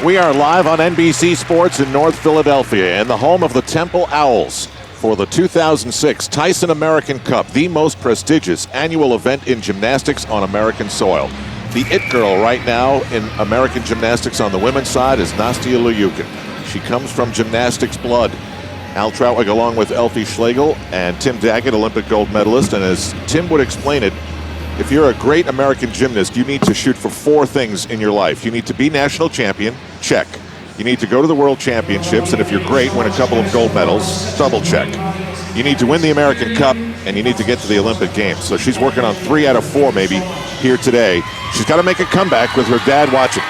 We are live on NBC Sports in North Philadelphia in the home of the Temple Owls for the 2006 Tyson American Cup, the most prestigious annual event in gymnastics on American soil. The it girl right now in American gymnastics on the women's side is Nastia Liukin. She comes from gymnastics blood. Al Trautwig along with Elfie Schlegel and Tim Daggett, Olympic gold medalist. And as Tim would explain it, if you're a great American gymnast, you need to shoot for 4 things in your life. You need to be national champion, check. You need to go to the World Championships, and if you're great, win a couple of gold medals, double check. You need to win the American Cup, and you need to get to the Olympic Games. So she's working on 3 out of 4 maybe here today. She's got to make a comeback with her dad watching.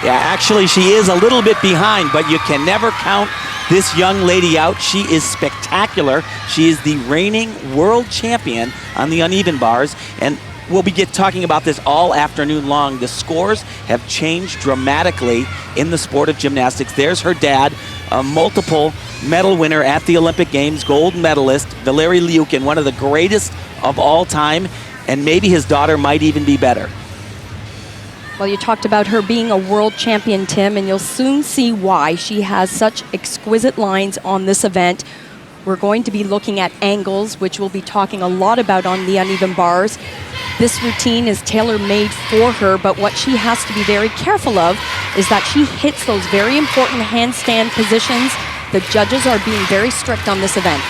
Yeah, actually she is a little bit behind, but you can never count this young lady out. She is spectacular. She is the reigning world champion on the uneven bars, and we'll be talking about this all afternoon long. The scores have changed dramatically in the sport of gymnastics. There's her dad, a multiple medal winner at the Olympic Games, gold medalist, Valery Liukin, one of the greatest of all time, and maybe his daughter might even be better. Well, you talked about her being a world champion, Tim, and you'll soon see why she has such exquisite lines on this event. We're going to be looking at angles, which we'll be talking a lot about on the uneven bars. This routine is tailor-made for her, but what she has to be very careful of is that she hits those very important handstand positions. The judges are being very strict on this event.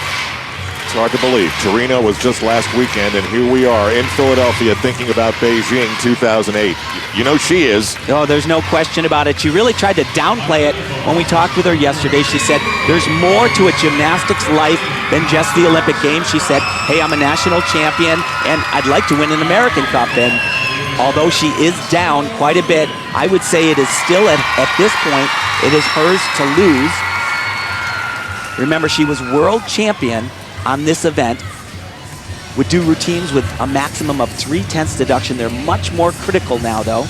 It's hard to believe. Torino was just last weekend, and here we are in Philadelphia thinking about Beijing 2008. You know she is. Oh, there's no question about it. She really tried to downplay it when we talked with her yesterday. She said there's more to a gymnastics life than just the Olympic Games. She said, hey, I'm a national champion, and I'd like to win an American Cup. And although she is down quite a bit, I would say it is still, at this point, it is hers to lose. Remember, she was world champion on this event, would do routines with a maximum of 3/10 deduction. They're much more critical now, though.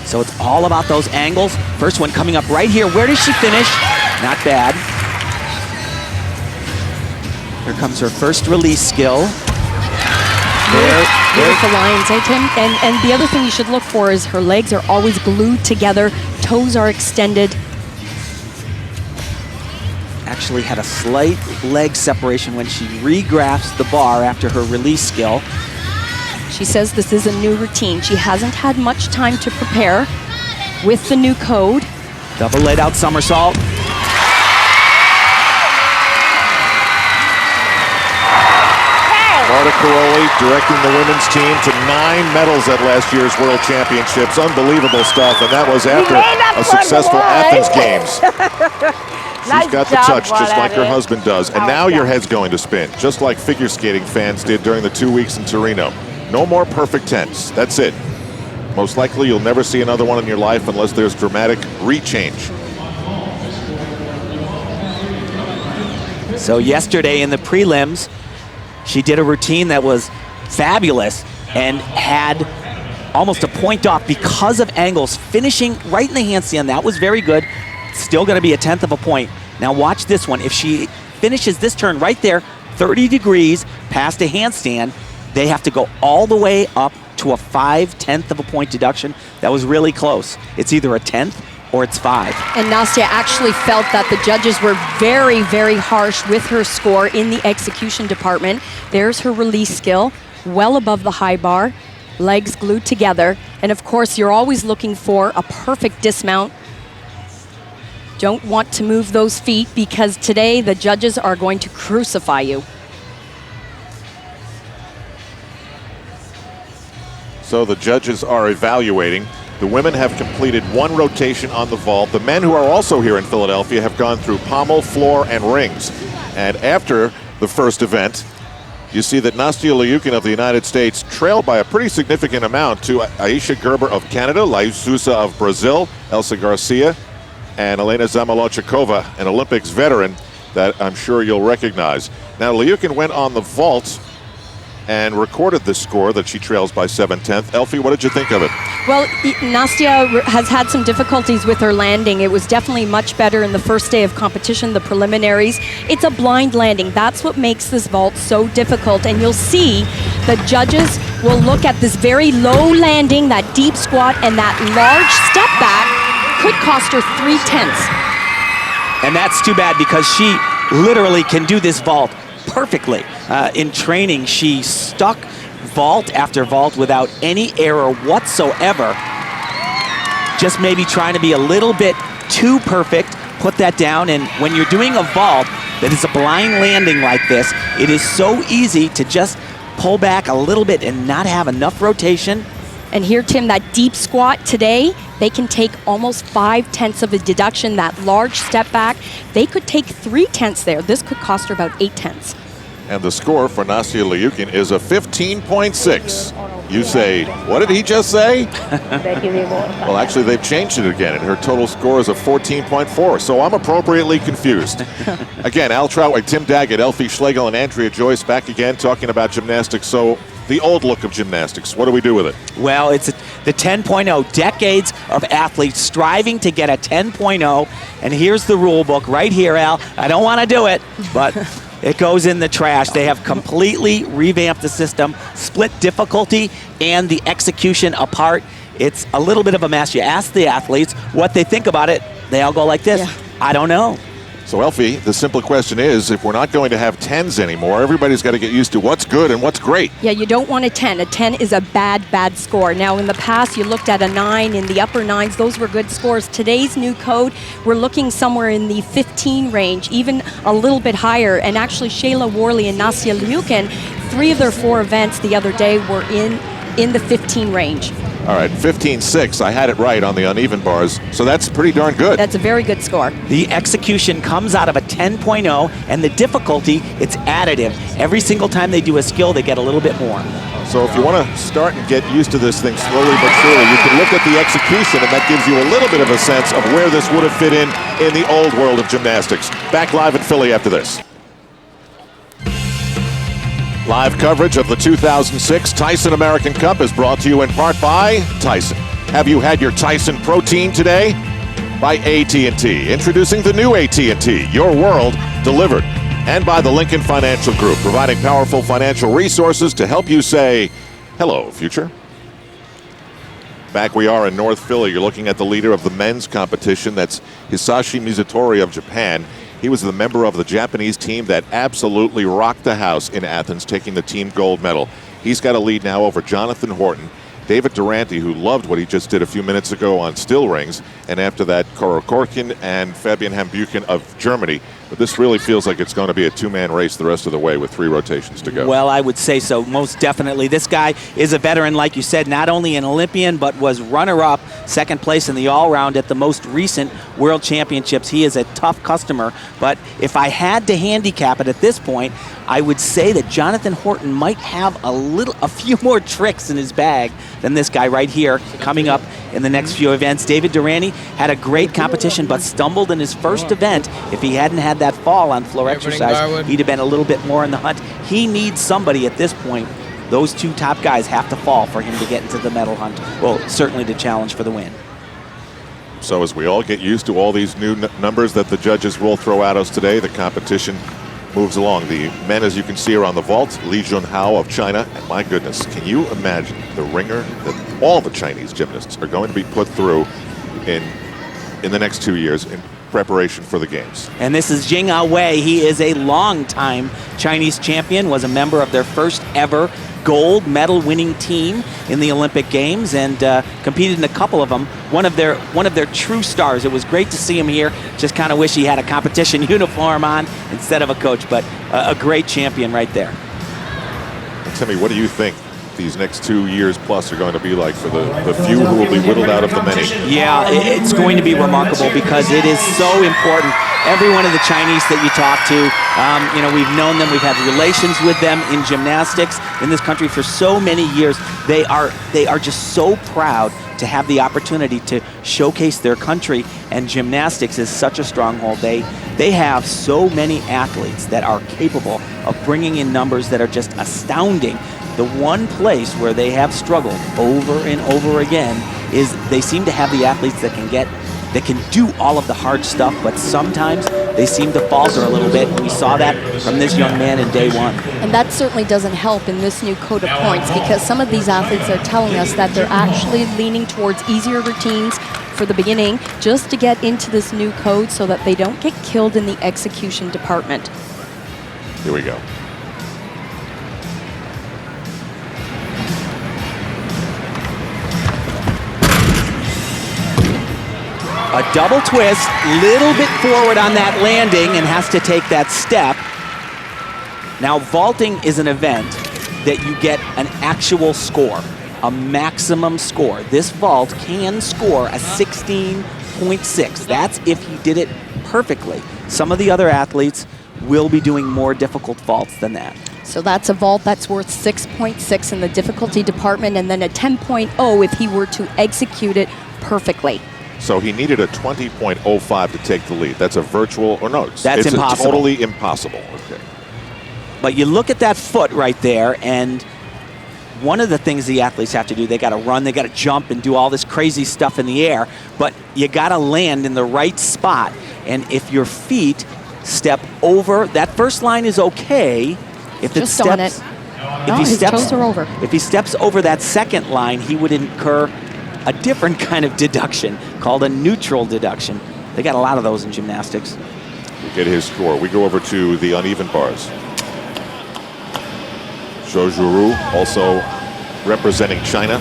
So it's all about those angles. First one coming up right here. Where does she finish? Not bad. Here comes her first release skill. Beautiful lines, eh, Tim? And the other thing you should look for is her legs are always glued together, toes are extended. Actually had a slight leg separation when she re-grasped the bar after her release skill. She says this is a new routine. She hasn't had much time to prepare with the new code. Double laid out somersault. Marta Caroli directing the women's team to 9 medals at last year's World Championships. Unbelievable stuff, and that was after a successful Athens Games. She's got the touch just like her husband does. And now your head's going to spin, just like figure skating fans did during the 2 weeks in Torino. No more perfect 10s. That's it. Most likely you'll never see another one in your life unless there's dramatic rechange. So yesterday in the prelims, she did a routine that was fabulous and had almost a point off because of angles, finishing right in the handstand. That was very good. Still going to be a 1/10 of a point. Now watch this one. If she finishes this turn right there, 30 degrees past a handstand, they have to go all the way up to a 5/10 of a point deduction. That was really close. It's either a 10th or it's 5. And Nastia actually felt that the judges were very, very harsh with her score in the execution department. There's her release skill, well above the high bar, legs glued together. And of course, you're always looking for a perfect dismount. Don't want to move those feet because today the judges are going to crucify you. So the judges are evaluating. The women have completed 1 rotation on the vault. The men, who are also here in Philadelphia, have gone through pommel, floor, and rings. And after the first event, you see that Nastia Liukin of the United States trailed by a pretty significant amount to Aisha Gerber of Canada, Liucouras of Brazil, Elsa Garcia, and Elena Zamolodchikova, an Olympics veteran that I'm sure you'll recognize. Now, Liukin went on the vault and recorded the score that she trails by 7/10. Elfie, what did you think of it? Well, Nastia has had some difficulties with her landing. It was definitely much better in the first day of competition, the preliminaries. It's a blind landing. That's what makes this vault so difficult. And you'll see the judges will look at this very low landing, that deep squat, and that large step back could cost her 3/10. And that's too bad because she literally can do this vault perfectly. In training, she stuck vault after vault without any error whatsoever. Just maybe trying to be a little bit too perfect, put that down, and when you're doing a vault that is a blind landing like this, it is so easy to just pull back a little bit and not have enough rotation. And here, Tim, that deep squat today, they can take almost 5/10 of a deduction. That large step back, they could take 3/10 there. This could cost her about 8/10. And the score for Nastia Liukin is a 15.6. You say, what did he just say? Well, actually, they've changed it again, and her total score is a 14.4, so I'm appropriately confused. Again, Al Troutwig, Tim Daggett, Elfie Schlegel, and Andrea Joyce back again talking about gymnastics. So the old look of gymnastics, what do we do with it? Well, it's the 10.0, decades of athletes striving to get a 10.0, and here's the rule book right here, Al. I don't want to do it, but it goes in the trash. They have completely revamped the system, split difficulty and the execution apart. It's a little bit of a mess. You ask the athletes what they think about it, they all go like this. Yeah. I don't know. So, Elfie, the simple question is, if we're not going to have 10s anymore, everybody's got to get used to what's good and what's great. Yeah, you don't want a 10. A 10 is a bad score. Now, in the past, you looked at a 9 in the upper 9s. Those were good scores. Today's new code, we're looking somewhere in the 15 range, even a little bit higher. And actually, Shayla Worley and Nastia Liukin, 3 of their 4 events the other day were in the 15 range. All right, 15.6. I had it right on the uneven bars, so that's pretty darn good. That's a very good score. The execution comes out of a 10.0, and the difficulty, it's additive. Every single time they do a skill, they get a little bit more. So if you want to start and get used to this thing slowly but surely, you can look at the execution, and that gives you a little bit of a sense of where this would have fit in the old world of gymnastics. Back live in Philly after this. Live coverage of the 2006 Tyson American Cup is brought to you in part by Tyson. Have you had your Tyson protein today? By AT&T. Introducing the new AT&T, your world delivered. And by the Lincoln Financial Group, providing powerful financial resources to help you say, hello, future. Back we are in North Philly. You're looking at the leader of the men's competition. That's Hisashi Mizutori of Japan. He was the member of the Japanese team that absolutely rocked the house in Athens, taking the team gold medal. He's got a lead now over Jonathan Horton, David Durante, who loved what he just did a few minutes ago on still rings, and after that, Koro Korkin and Fabian Hambuchen of Germany. But this really feels like it's going to be a two-man race the rest of the way with 3 rotations to go. Well, I would say so, most definitely. This guy is a veteran, like you said, not only an Olympian, but was runner-up, second place in the all-round at the most recent World Championships. He is a tough customer, but if I had to handicap it at this point, I would say that Jonathan Horton might have a few more tricks in his bag than this guy right here coming up in the next few events. David Durante had a great competition, but stumbled in his first event. If he hadn't had that fall on floor exercise, he'd have been a little bit more in the hunt. He needs somebody at this point. Those 2 top guys have to fall for him to get into the medal hunt. Well, certainly to challenge for the win. So as we all get used to all these new numbers that the judges will throw at us today, the competition moves along. The men, as you can see, are on the vault. Li Junhao of China. And my goodness, can you imagine the ringer that all the Chinese gymnasts are going to be put through in the next 2 years in preparation for the games? And this is Jing Wei. He is a long-time Chinese champion, was a member of their first ever gold medal winning team in the Olympic Games, and competed in a couple of them. One of their true stars. It was great to see him here. Just kind of wish he had a competition uniform on instead of a coach, but a great champion right there. Tell me, what do you think these next 2 years plus are going to be like for the few who will be whittled out of the many? Yeah, it's going to be remarkable because it is so important. Every one of the Chinese that you talk to, we've known them, we've had relations with them in gymnastics in this country for so many years. They are just so proud to have the opportunity to showcase their country, and gymnastics is such a stronghold. They have so many athletes that are capable of bringing in numbers that are just astounding. The one place where they have struggled over and over again is they seem to have the athletes that can do all of the hard stuff, but sometimes they seem to falter a little bit. And we saw that from this young man in day one. And that certainly doesn't help in this new code of points, because some of these athletes are telling us that they're actually leaning towards easier routines for the beginning, just to get into this new code so that they don't get killed in the execution department. Here we go. A double twist, little bit forward on that landing, and has to take that step. Now, vaulting is an event that you get an actual score, a maximum score. This vault can score a 16.6. That's if he did it perfectly. Some of the other athletes will be doing more difficult vaults than that. So that's a vault that's worth 6.6 in the difficulty department, and then a 10.0 if he were to execute it perfectly. So he needed a 20.05 to take the lead. That's a virtual, or no, That's it's impossible. Totally impossible. Okay. But you look at that foot right there, and one of the things the athletes have to do, they got to run, they got to jump and do all this crazy stuff in the air, but you got to land in the right spot. And if your feet step over, that first line is okay. If Just it on it. steps, No, his toes are over. If he steps over that second line, he would incur a different kind of deduction called a neutral deduction. They got a lot of those in gymnastics. We get his score. We go over to the uneven bars. Zhou Zhuru, also representing China.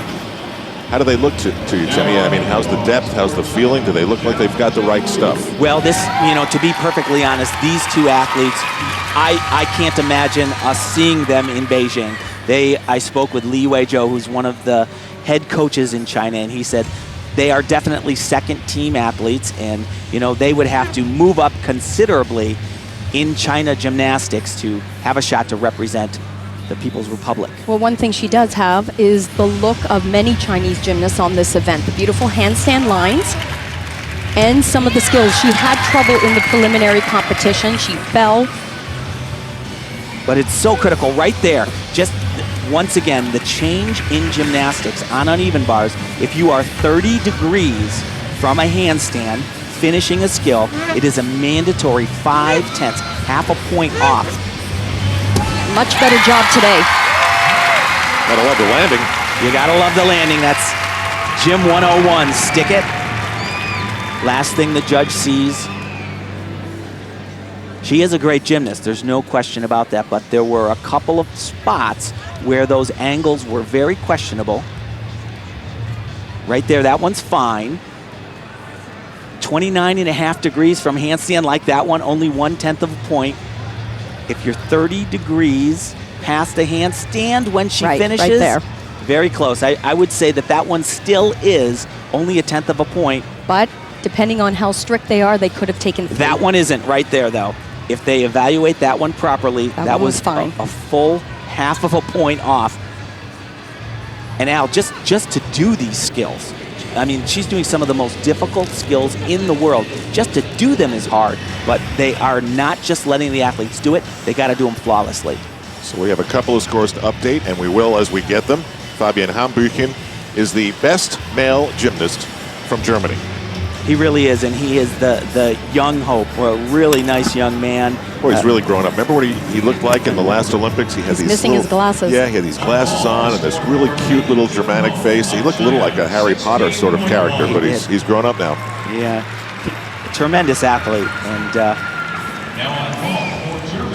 How do they look to you, Timmy? I mean, how's the depth? How's the feeling? Do they look like they've got the right stuff? Well, this, to be perfectly honest, these two athletes, I can't imagine us seeing them in Beijing. I spoke with Li Weizhou, who's one of the head coaches in China, and he said they are definitely second-team athletes, and they would have to move up considerably in China gymnastics to have a shot to represent the People's Republic. Well, one thing she does have is the look of many Chinese gymnasts on this event. The beautiful handstand lines and some of the skills. She had trouble in the preliminary competition. She fell. But it's so critical right there. Just once again, the change in gymnastics on uneven bars. If you are 30 degrees from a handstand, finishing a skill, it is a mandatory 5/10, half a point off. Much better job today. Gotta love the landing. You gotta love the landing. That's Gym 101. Stick it. Last thing the judge sees. She is a great gymnast, there's no question about that, but there were a couple of spots where those angles were very questionable. Right there, that one's fine. 29.5 degrees from handstand like that one, only 1/10 of a point. If you're 30 degrees past the handstand when she finishes, right there. Very close. I would say that one still is only 1/10 of a point. But depending on how strict they are, they could have taken 3. That one isn't right there, though. If they evaluate that one properly, that was fine. A full half of a point off. And Al, just to do these skills, I mean, she's doing some of the most difficult skills in the world. Just to do them is hard, but they are not just letting the athletes do it. They got to do them flawlessly. So we have a couple of scores to update, and we will as we get them. Fabian Hambüchen is the best male gymnast from Germany. He really is, and he is the young hope, or a really nice young man. Boy, he's really grown up. Remember what he looked like in the last Olympics? He had these missing his glasses. Yeah, he had these glasses on and this really cute little Germanic face. He looked a little like a Harry Potter sort of character, but he's grown up now. Yeah, a tremendous athlete. And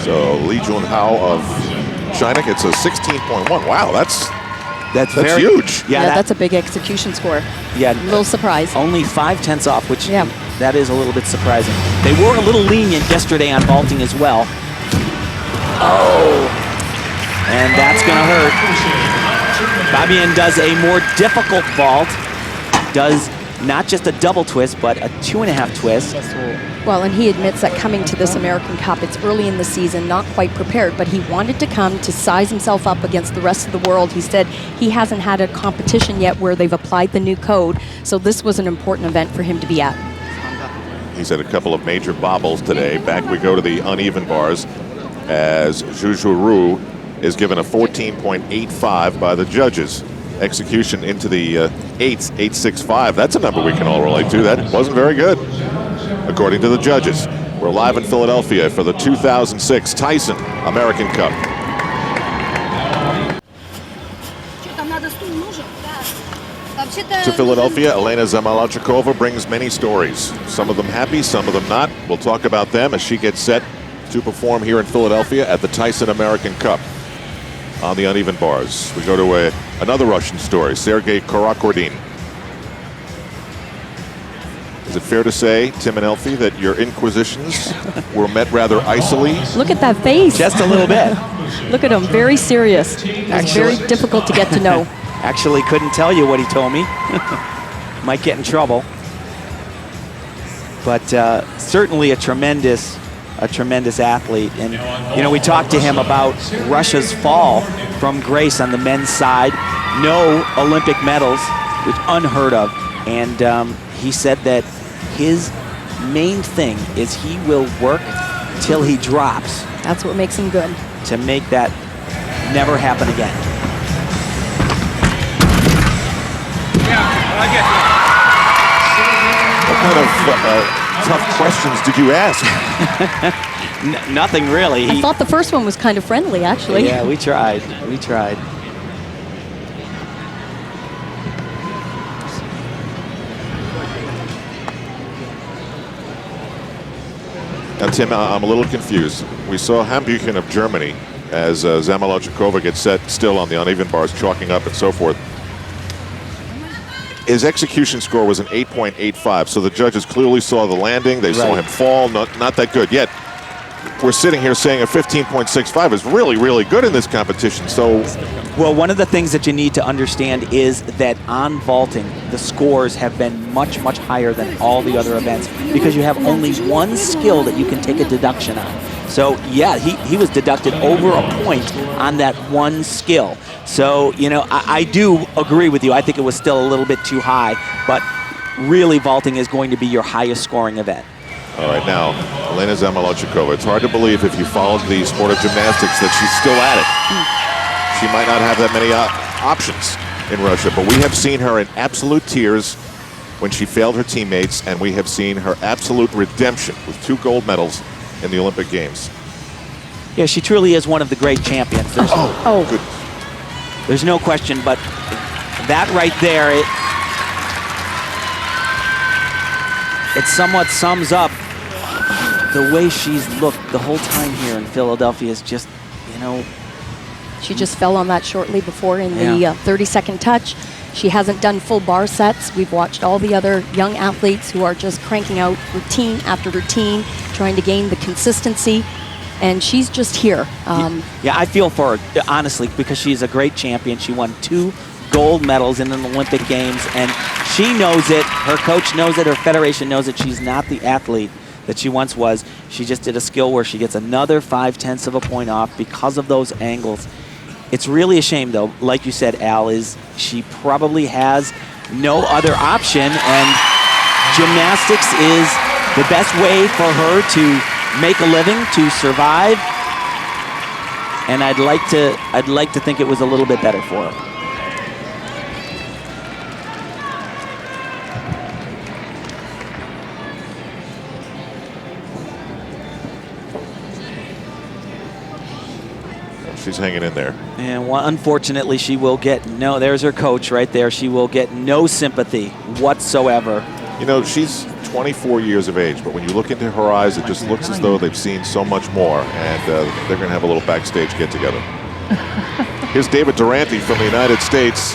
so Li Junhao of China gets a 16.1. Wow, that's very huge. Yeah, that's a big execution score. Yeah, A little surprised. only 5/10 off, which that is a little bit surprising. They were a little lenient yesterday on vaulting as well. Oh, and that's gonna hurt. Fabian does a more difficult vault, does not just a double twist, but a 2.5 twist. Well, and he admits that coming to this American Cup, it's early in the season, not quite prepared, but he wanted to come to size himself up against the rest of the world. He said he hasn't had a competition yet where they've applied the new code, so this was an important event for him to be at. He's had a couple of major bobbles today. Back we go to the uneven bars as Zhou Zhuru is given a 14.85 by the judges. Execution into the 8.65. That's a number we can all relate to. That wasn't very good, according to the judges. We're We're live in Philadelphia for the 2006 Tyson American Cup. To Philadelphia, Elena Zamolodchikova brings many stories. Some of them happy, some of them not. We'll talk about them as she gets set to perform here in Philadelphia at the Tyson American Cup on the uneven bars. We go to another Russian story, Sergei Karakordin. Is it fair to say, Tim and Elfie, that your inquisitions were met rather icily? Look at that face. Just a little bit. Look at him, very serious. It's very difficult to get to know. Actually couldn't tell you what he told me. Might get in trouble. But certainly a tremendous athlete. And, you know, we talked to him about Russia's fall from grace on the men's side. No Olympic medals, which unheard of. And he said that his main thing is he will work till he drops. That's what makes him good. To make that never happen again. What kind of tough questions did you ask? Nothing really. I thought the first one was kind of friendly, actually. Yeah, we tried. We tried. Now, Tim, I'm a little confused. We saw Liukin of Germany as Zamolodchikova gets set still on the uneven bars, chalking up and so forth. His execution score was an 8.85, so the judges clearly saw the landing. They saw him fall, not that good. Yet, we're sitting here saying a 15.65 is really, really good in this competition. So, well, one of the things that you need to understand is that on vaulting, the scores have been much, much higher than all the other events because you have only one skill that you can take a deduction on. So, yeah, he was deducted over a point on that one skill. So, you know, I do agree with you. I think it was still a little bit too high, but really vaulting is going to be your highest scoring event. All right, now, Elena Zamolodchikova. It's hard to believe if you followed the sport of gymnastics that she's still at it. She might not have that many options in Russia, but we have seen her in absolute tears when she failed her teammates, and we have seen her absolute redemption with 2 gold medals in the Olympic Games. Yeah, she truly is one of the great champions. There's no question, but that right there, it somewhat sums up the way she's looked the whole time here in Philadelphia. Is just, you know. She just fell on that shortly before in the 30-second touch. She hasn't done full bar sets. We've watched all the other young athletes who are just cranking out routine after routine, trying to gain the consistency. And she's just here. Yeah, I feel for her, honestly, because she's a great champion. She won 2 gold medals in the Olympic Games, and she knows it. Her coach knows it. Her federation knows it. She's not the athlete that she once was. She just did a skill where she gets another 0.5 of a point off because of those angles. It's really a shame, though, like you said, Al, is she probably has no other option, and gymnastics is the best way for her to make a living, to survive, and I'd like to think it was a little bit better for her. She's hanging in there. And unfortunately, she will get no, there's her coach right there. She will get no sympathy whatsoever. You know, she's 24 years of age, but when you look into her eyes, it just looks as though they've seen so much more, and they're going to have a little backstage get-together. Here's David Durante from the United States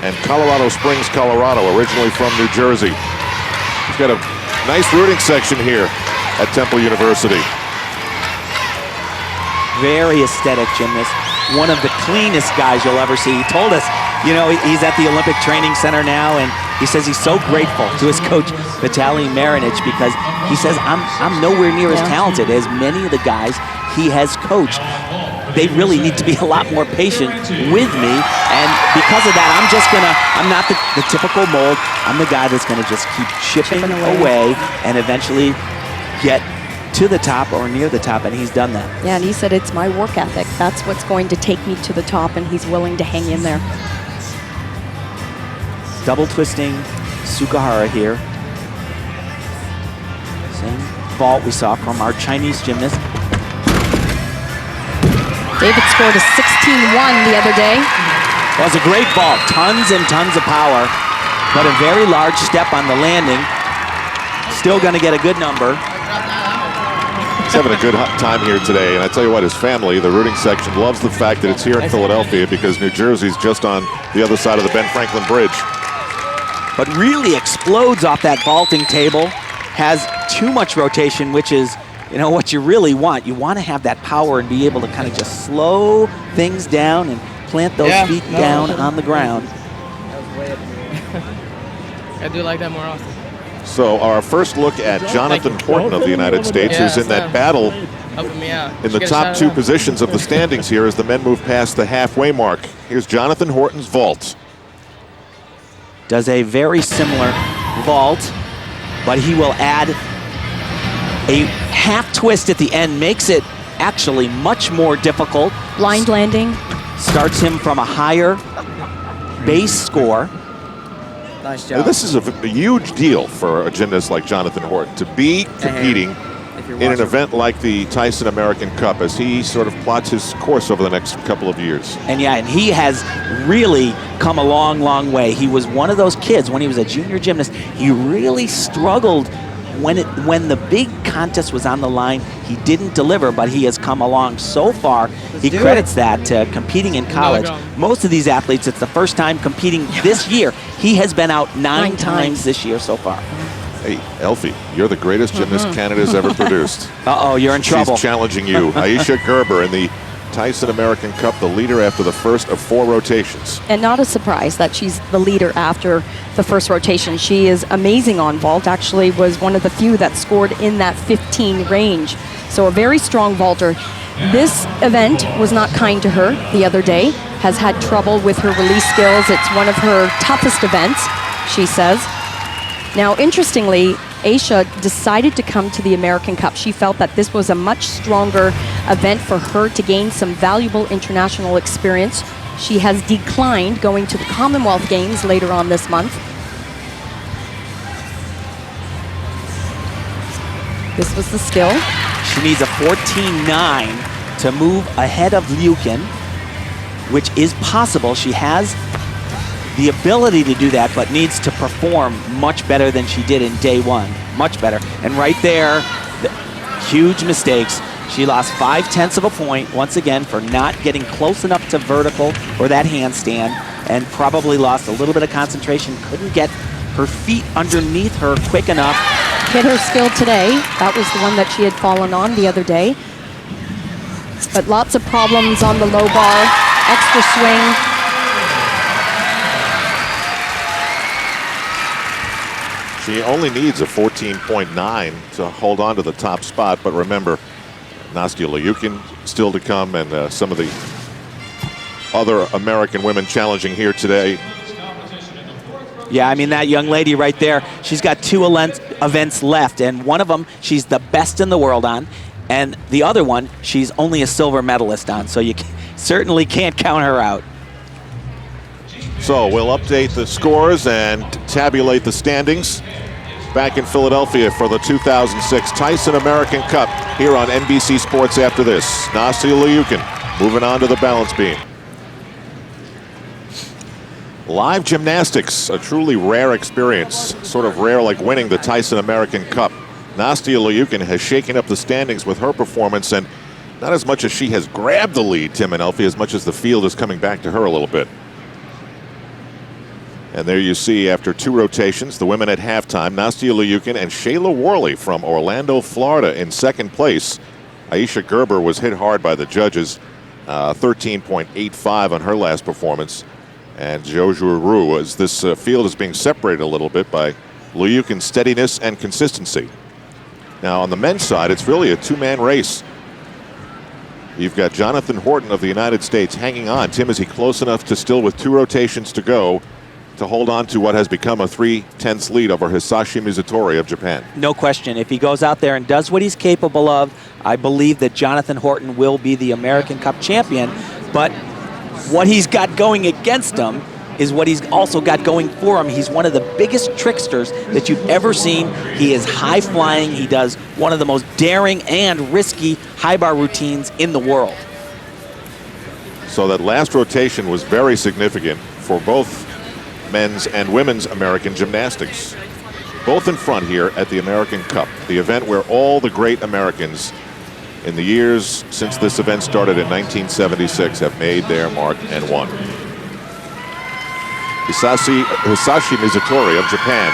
and Colorado Springs, Colorado, originally from New Jersey. He's got a nice rooting section here at Temple University. Very aesthetic gymnast. One of the cleanest guys you'll ever see. He told us, you know, he's at the Olympic Training Center now, and he says he's so grateful to his coach, Vitaly Marinich, because he says, I'm nowhere near as talented as many of the guys he has coached. They really need to be a lot more patient with me, and because of that, I'm not the typical mold. I'm the guy that's gonna just keep chipping away and eventually get to the top or near the top, and he's done that. Yeah, and he said, it's my work ethic. That's what's going to take me to the top, and he's willing to hang in there. Double twisting Sukahara here. Same vault we saw from our Chinese gymnast. David scored a 16-1 the other day. Well, it was a great vault, tons and tons of power, but a very large step on the landing. Still going to get a good number. He's having a good time here today, and I tell you what, his family, the rooting section, loves the fact that it's here in Philadelphia because New Jersey's just on the other side of the Ben Franklin Bridge. But really explodes off that vaulting table, has too much rotation, which is, you know, what you really want. You want to have that power and be able to kind of just slow things down and plant those feet down on the ground. That was way up here. I do like that more often. So our first look at Jonathan Horton of the United States, who's in that battle helping me out. in the top two positions of the standings here as the men move past the halfway mark. Here's Jonathan Horton's vault. Does a very similar vault, but he will add a half twist at the end, makes it actually much more difficult. Blind landing. Starts him from a higher base score. Nice Now, job. this is a huge deal for a gymnast like Jonathan Horton to be competing in an event like the Tyson American Cup as he sort of plots his course over the next couple of years. And yeah, and he has really come a long, long way. He was one of those kids when he was a junior gymnast. He really struggled when the big contest was on the line. He didn't deliver, but he has come along so far. He credits that to competing in college. Most of these athletes, it's the first time competing this year. He has been out nine times this year so far. Hey, Elfie, you're the greatest gymnast Canada's ever produced. Uh-oh, you're in trouble. She's challenging you. Aisha Gerber in the Tyson American Cup, the leader after the first of 4 rotations. And not a surprise that she's the leader after the first rotation. She is amazing on vault, actually was one of the few that scored in that 15 range. So a very strong vaulter. This event was not kind to her the other day, has had trouble with her release skills. It's one of her toughest events, she says. Now, interestingly, Aisha decided to come to the American Cup. She felt that this was a much stronger event for her to gain some valuable international experience. She has declined going to the Commonwealth Games later on this month. This was the skill. She needs a 14.9 to move ahead of Liukin, which is possible. She has the ability to do that, but needs to perform much better than she did in day one. Much better. And right there, huge mistakes. She lost 0.5 of a point, once again, for not getting close enough to vertical or that handstand, and probably lost a little bit of concentration. Couldn't get her feet underneath her quick enough. Hit her skill today. That was the one that she had fallen on the other day. But lots of problems on the low bar. Extra swing. She only needs a 14.9 to hold on to the top spot, but remember, Nastia Liukin still to come, and some of the other American women challenging here today. Yeah, I mean, that young lady right there, she's got 2 events left, and one of them she's the best in the world on, and the other one she's only a silver medalist on, so you certainly can't count her out. So we'll update the scores and tabulate the standings back in Philadelphia for the 2006 Tyson American Cup here on NBC Sports after this. Nastia Liukin moving on to the balance beam. Live gymnastics, a truly rare experience, sort of rare like winning the Tyson American Cup. Nastia Liukin has shaken up the standings with her performance, and not as much as she has grabbed the lead, Tim and Elfie, as much as the field is coming back to her a little bit. And there you see, after 2 rotations, the women at halftime, Nastia Liukin and Shayla Worley from Orlando, Florida in second place. Aisha Gerber was hit hard by the judges, 13.85 on her last performance. And Joju Ru, as this field is being separated a little bit by Liukin's steadiness and consistency. Now on the men's side, it's really a 2-man race. You've got Jonathan Horton of the United States hanging on. Tim, is he close enough to still, with 2 rotations to go, to hold on to what has become a 3/10 lead over Hisashi Mizutori of Japan? No question. If he goes out there and does what he's capable of, I believe that Jonathan Horton will be the American Cup champion. But what he's got going against him is what he's also got going for him. He's one of the biggest tricksters that you've ever seen. He is high flying. He does one of the most daring and risky high bar routines in the world. So that last rotation was very significant for both men's and women's American gymnastics. Both in front here at the American Cup, the event where all the great Americans in the years since this event started in 1976 have made their mark and won. Hisashi Mizutori of Japan.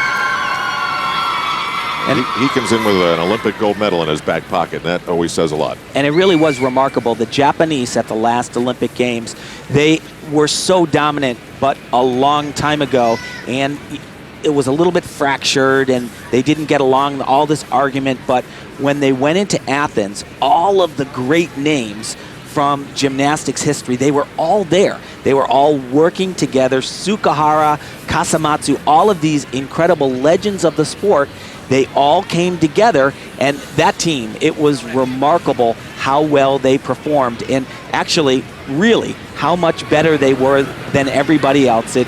And he comes in with an Olympic gold medal in his back pocket, and that always says a lot. And it really was remarkable. The Japanese at the last Olympic Games, they were so dominant, but a long time ago, and it was a little bit fractured, and they didn't get along, all this argument, but when they went into Athens, all of the great names from gymnastics history, they were all there. They were all working together. Tsukahara, Kasamatsu, all of these incredible legends of the sport, they all came together, and that team, it was remarkable how well they performed, and actually, really, how much better they were than everybody else.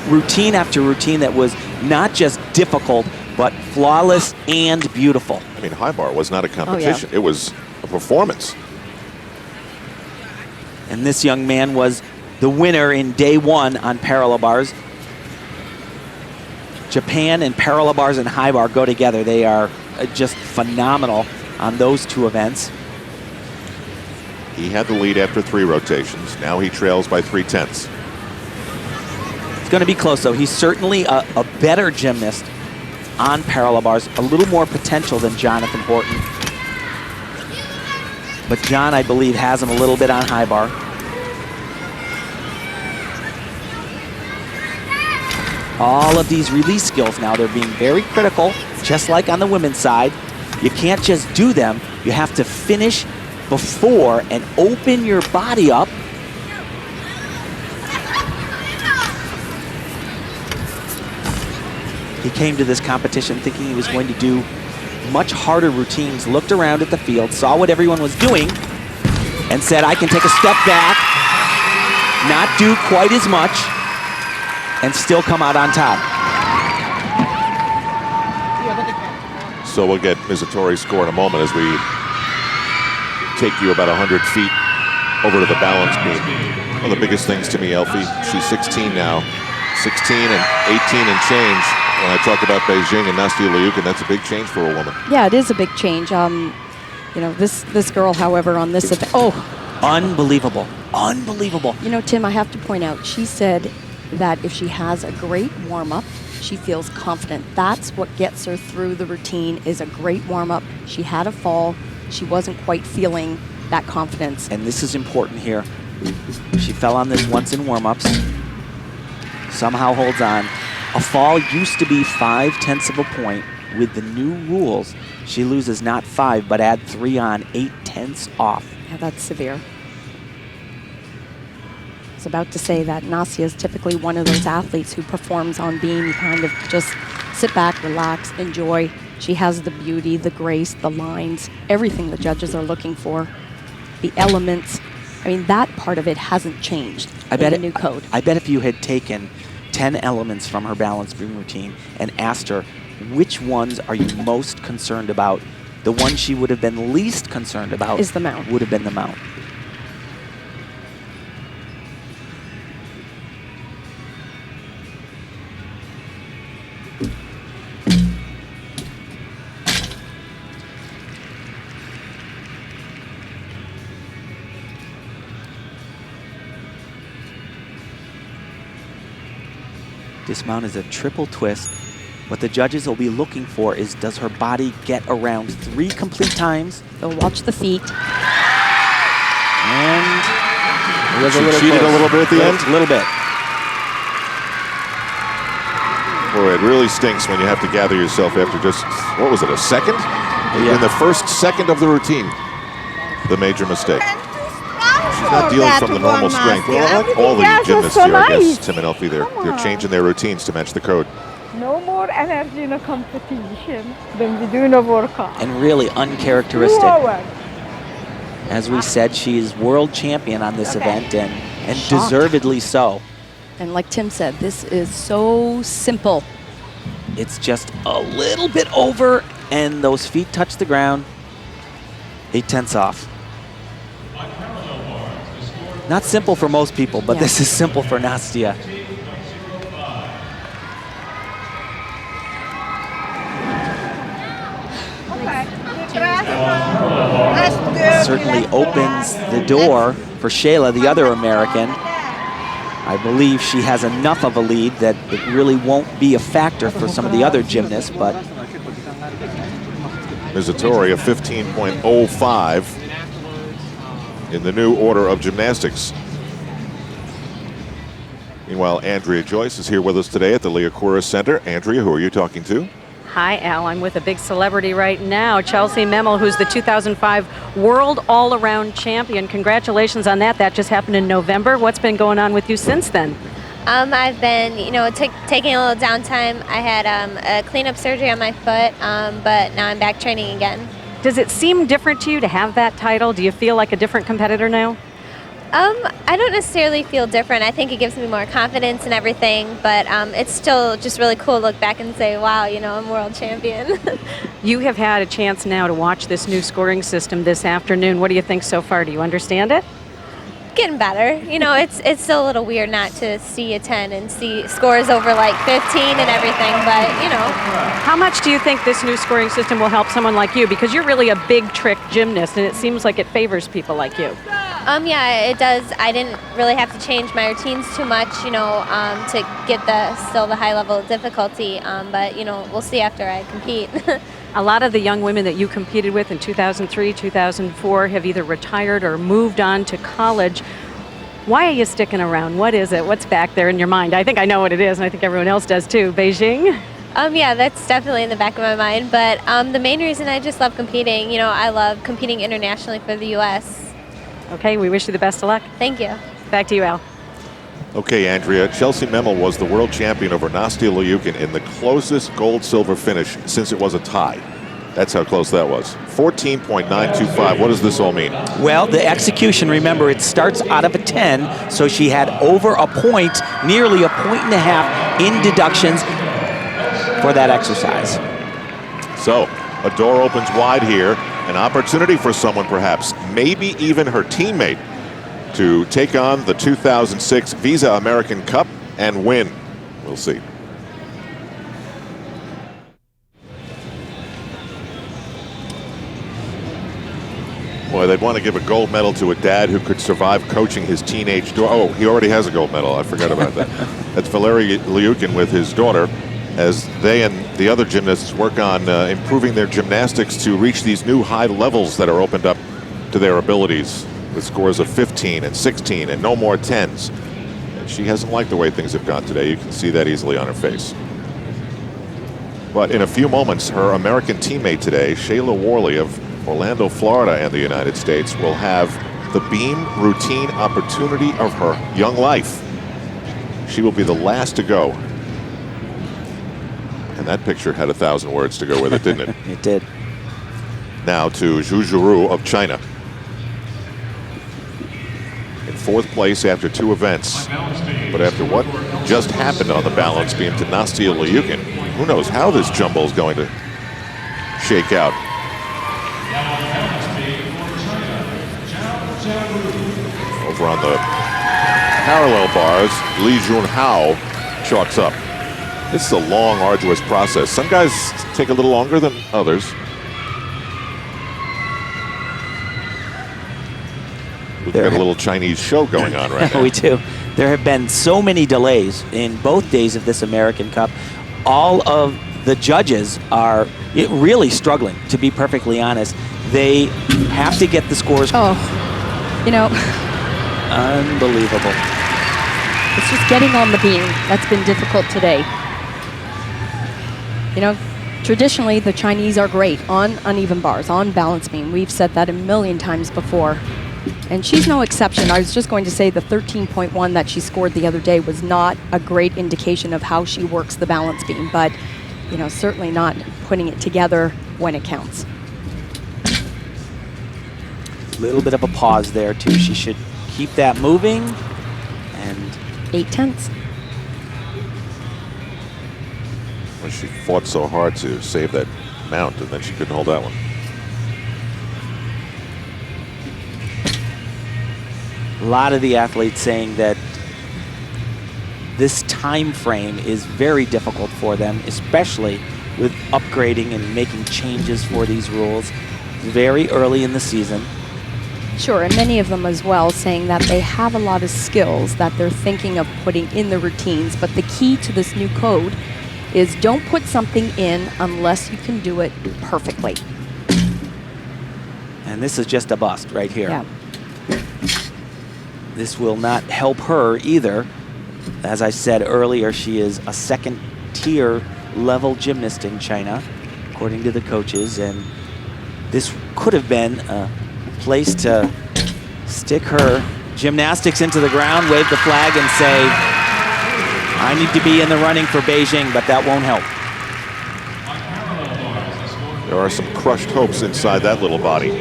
Routine after routine that was not just difficult, but flawless and beautiful. I mean, high bar was not a competition. It was a performance. And this young man was the winner in day one on parallel bars. Japan and parallel bars and high bar go together. They are just phenomenal on those two events. He had the lead after 3 rotations. Now he trails by 3/10. It's going to be close, though. He's certainly a better gymnast on parallel bars, a little more potential than Jonathan Horton. But John, I believe, has him a little bit on high bar. All of these release skills now, they're being very critical, just like on the women's side. You can't just do them. You have to finish before and open your body up. He came to this competition thinking he was going to do much harder routines, looked around at the field, saw what everyone was doing, and said, I can take a step back, not do quite as much, and still come out on top. So we'll get Mizutori's score in a moment as we take you about 100 feet over to the balance beam. One of the biggest things to me, Elfie, she's 16 now. 16 and 18 and change. When I talk about Beijing and Nastia Liukin, that's a big change for a woman. Yeah, it is a big change. You know, this girl, however, on this event, unbelievable, unbelievable. You know, Tim, I have to point out, she said that if she has a great warm-up, she feels confident. That's what gets her through the routine, is a great warm-up. She had a fall. She wasn't quite feeling that confidence. And this is important here. She fell on this once in warm-ups. Somehow holds on. A fall used to be 5/10 of a point. With the new rules, she loses not 5, but add 3 on, 8/10 off. Yeah, that's severe. I was about to say that Nastia is typically one of those athletes who performs on beam, kind of just sit back, relax, enjoy. She has the beauty, the grace, the lines, everything the judges are looking for, the elements. I mean, that part of it hasn't changed in the new code. I bet if you had taken 10 elements from her balance beam routine and asked her, which ones are you most concerned about? The one she would have been least concerned about is the mount. Would have been the mount. This mount is a triple twist. What the judges will be looking for is, does her body get around 3 complete times? They'll watch the feet. And it was she cheated a little bit at the end? A little bit. Boy, it really stinks when you have to gather yourself after just, what was it, a second? Yeah. In the first second of the routine, the major mistake. She's not dealing from the normal strength. Well, all the gymnasts here, I guess, Tim and Elfie, they're changing their routines to match the code. No more energy in a competition than we do in a workout. And really uncharacteristic. 2 hours. As we said, she is world champion on this event, and deservedly so. And like Tim said, this is so simple. It's just a little bit over, and those feet touch the ground. 8/10 off. Not simple for most people, but this is simple for Nastia. Certainly opens the door for Shayla, the other American. I believe she has enough of a lead that it really won't be a factor for some of the other gymnasts, but Mizutori a 15.05 in the new order of gymnastics. Meanwhile, Andrea Joyce is here with us today at the Liacouras Center. Andrea, who are you talking to? Hi, Al. I'm with a big celebrity right now, Chelsea Memmel, who's the 2005 World All-Around Champion. Congratulations on that. That just happened in November. What's been going on with you since then? I've been, taking a little downtime. I had a cleanup surgery on my foot, but now I'm back training again. Does it seem different to you to have that title? Do you feel like a different competitor now? I don't necessarily feel different. I think it gives me more confidence and everything, but it's still just really cool to look back and say, wow, I'm world champion. You have had a chance now to watch this new scoring system this afternoon. What do you think so far? Do you understand it? Getting better. It's still a little weird not to see a 10 and see scores over like 15 and everything, but How much do you think this new scoring system will help someone like you? Because you're really a big trick gymnast, and it seems like it favors people like you. Yeah, it does. I didn't really have to change my routines too much, to get still the high level of difficulty, but we'll see after I compete. A lot of the young women that you competed with in 2003, 2004 have either retired or moved on to college. Why are you sticking around? What is it? What's back there in your mind? I think I know what it is, and I think everyone else does too. Beijing? Yeah, that's definitely in the back of my mind, but the main reason I just love competing, I love competing internationally for the U.S. Okay, we wish you the best of luck. Thank you. Back to you, Al. Okay, Andrea, Chelsea Memmel was the world champion over Nastia Liukin in the closest gold-silver finish since it was a tie. That's how close that was. 14.925. What does this all mean? well, the execution, remember, it starts out of a 10, so she had over a point, nearly a point and a half in deductions for that exercise. So, a door opens wide here. An opportunity for someone, perhaps, maybe even her teammate, to take on the 2006 Visa American Cup and win. We'll see. Boy, they'd want to give a gold medal to a dad who could survive coaching his teenage daughter. Oh, he already has a gold medal. I forgot about that. That's Worley Liukin with his daughter, as they and the other gymnasts work on improving their gymnastics to reach these new high levels that are opened up to their abilities, with scores of 15 and 16 and no more 10s. And she hasn't liked the way things have gone today. You can see that easily on her face. But in a few moments, her American teammate today, Shayla Worley of Orlando, Florida, and the United States, will have the beam routine opportunity of her young life. She will be the last to go. And that picture had 1,000 words to go with it, didn't it? It did. Now to Zhu Zhuru of China. In fourth place after 2 events. But after what just happened on the balance beam to Nastia Liukin, who knows how this jumble is going to shake out. Over on the parallel bars, Li Junhao chalks up. It's a long, arduous process. Some guys take a little longer than others. We've got a little Chinese show going on right now. We do. There have been so many delays in both days of this American Cup. All of the judges are really struggling, to be perfectly honest. They have to get the scores. Unbelievable. It's just getting on the beam that's been difficult today. Traditionally, the Chinese are great on uneven bars, on balance beam. We've said that a million times before. And she's no exception. I was just going to say the 13.1 that she scored the other day was not a great indication of how she works the balance beam, but, certainly not putting it together when it counts. A little bit of a pause there, too. She should keep that moving. And 8/10. Well, she fought so hard to save that mount, and then she couldn't hold that one. A lot of the athletes saying that this time frame is very difficult for them, especially with upgrading and making changes for these rules very early in the season. Sure, and many of them as well saying that they have a lot of skills that they're thinking of putting in the routines, but the key to this new code is don't put something in unless you can do it perfectly. And this is just a bust right here. Yeah. This will not help her either. As I said earlier, she is a second-tier level gymnast in China, according to the coaches, and this could have been a place to stick her gymnastics into the ground, wave the flag, and say, I need to be in the running for Beijing, but that won't help. There are some crushed hopes inside that little body.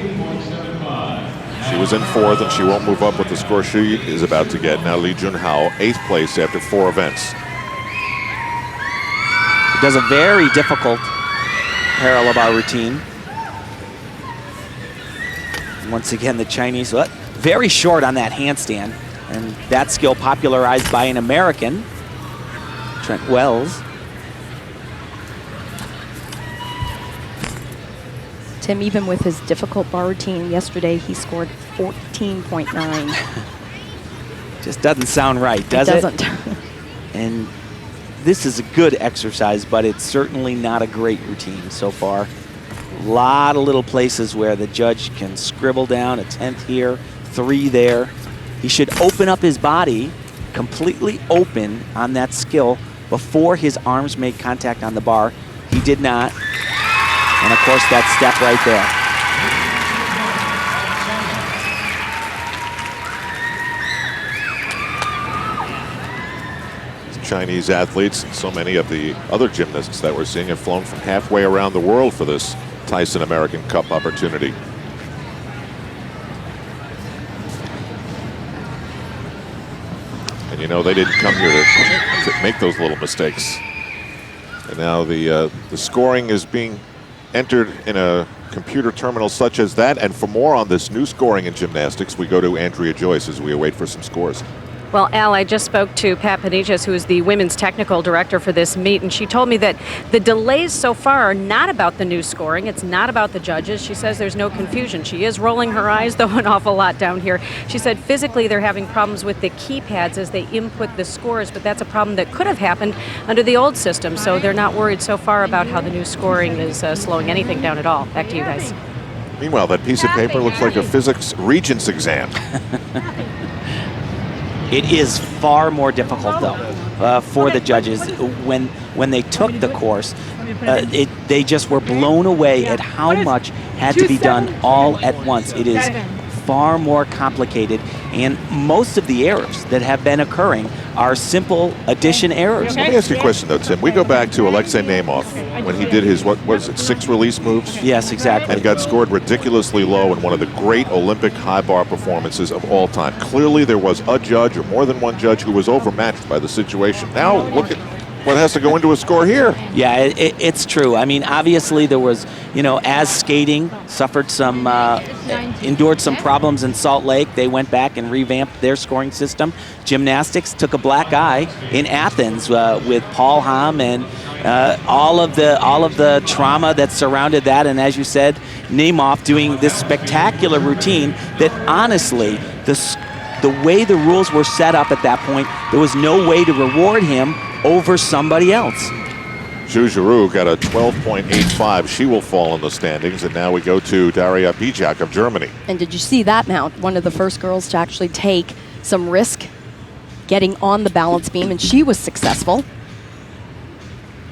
She was in 4th, and she won't move up with the score she is about to get. Now Li Junhao, 8th place after 4 events. Does a very difficult parallel bar routine. Once again, the Chinese, very short on that handstand, and that skill popularized by an American, Trent Wells. Tim, even with his difficult bar routine yesterday, he scored 14.9. Just doesn't sound right, does it? It doesn't. And this is a good exercise, but it's certainly not a great routine so far. A lot of little places where the judge can scribble down a 10th here, 3 there. He should open up his body, completely open on that skill before his arms made contact on the bar. He did not. And of course, that step right These Chinese athletes and so many of the other gymnasts that we're seeing have flown from halfway around the world for this Tyson American Cup opportunity. And you know, they didn't come here to make those little mistakes. And now the scoring is being entered in a computer terminal such as that. And for more on this new scoring in gymnastics, we go to Andrea Joyce as we await for some scores. Well, Al, I just spoke to Pat Panijas, who is the women's technical director for this meet, and she told me that the delays so far are not about the new scoring. It's not about the judges. She says there's no confusion. She is rolling her eyes, though, an awful lot down here. She said physically they're having problems with the keypads as they input the scores, but that's a problem that could have happened under the old system, so they're not worried so far about how the new scoring is slowing anything down at all. Back to you guys. Meanwhile, that piece of paper looks like a physics regents exam. It is far more difficult, though, for the judges. When they took the course, they just were blown away at how much had to be done all at once. It is far more complicated, and most of the errors that have been occurring are simple addition errors. Let me ask you a question, though, Tim. We go back to Alexei Nemov when he did his, what was it, 6 release moves? Yes, exactly. And got scored ridiculously low in one of the great Olympic high bar performances of all time. Clearly, there was a judge, or more than one judge, who was overmatched by the situation. Now, look at what has to go into a score here. Yeah, it's true. I mean, obviously there was, as skating suffered some, endured some problems in Salt Lake, they went back and revamped their scoring system. Gymnastics took a black eye in Athens with Paul Hamm and all of the trauma that surrounded that. And as you said, Nemov doing this spectacular routine that honestly, the way the rules were set up at that point, there was no way to reward him over somebody else. Zhu Zhiru got a 12.85. She will fall in the standings. And now we go to Daria Bijak of Germany. And did you see that mount? One of the first girls to actually take some risk getting on the balance beam, and she was successful.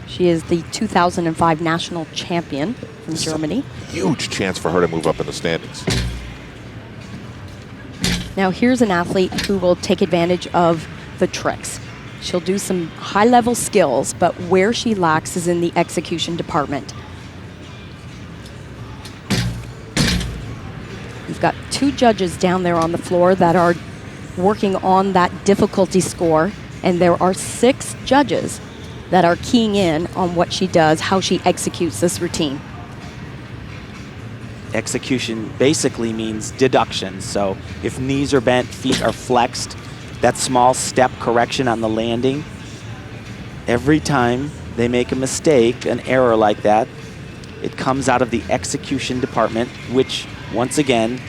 She is the 2005 national champion from Germany. Huge chance for her to move up in the standings. Now here's an athlete who will take advantage of the tricks. She'll do some high-level skills, but where she lacks is in the execution department. We've got 2 judges down there on the floor that are working on that difficulty score, and there are 6 judges that are keying in on what she does, how she executes this routine. Execution basically means deduction. So if knees are bent, feet are flexed, that small step correction on the landing, every time they make a mistake, an error like that, it comes out of the execution department, which once again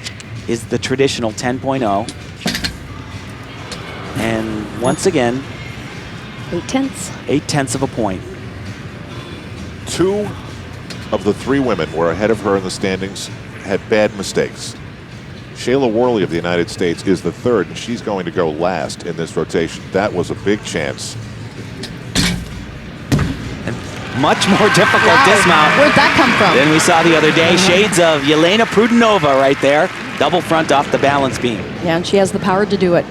is the traditional 10.0. And once again, 8/10. 8/10 of a point. 2 of the 3 women were ahead of her in the standings, had bad mistakes. Shayla Worley of the United States is the 3rd, and she's going to go last in this rotation. That was a big chance. And much more difficult dismount Where'd that come from? than we saw the other day. Shades of Yelena Prudnova right there. Double front off the balance beam. Yeah, and she has the power to do it.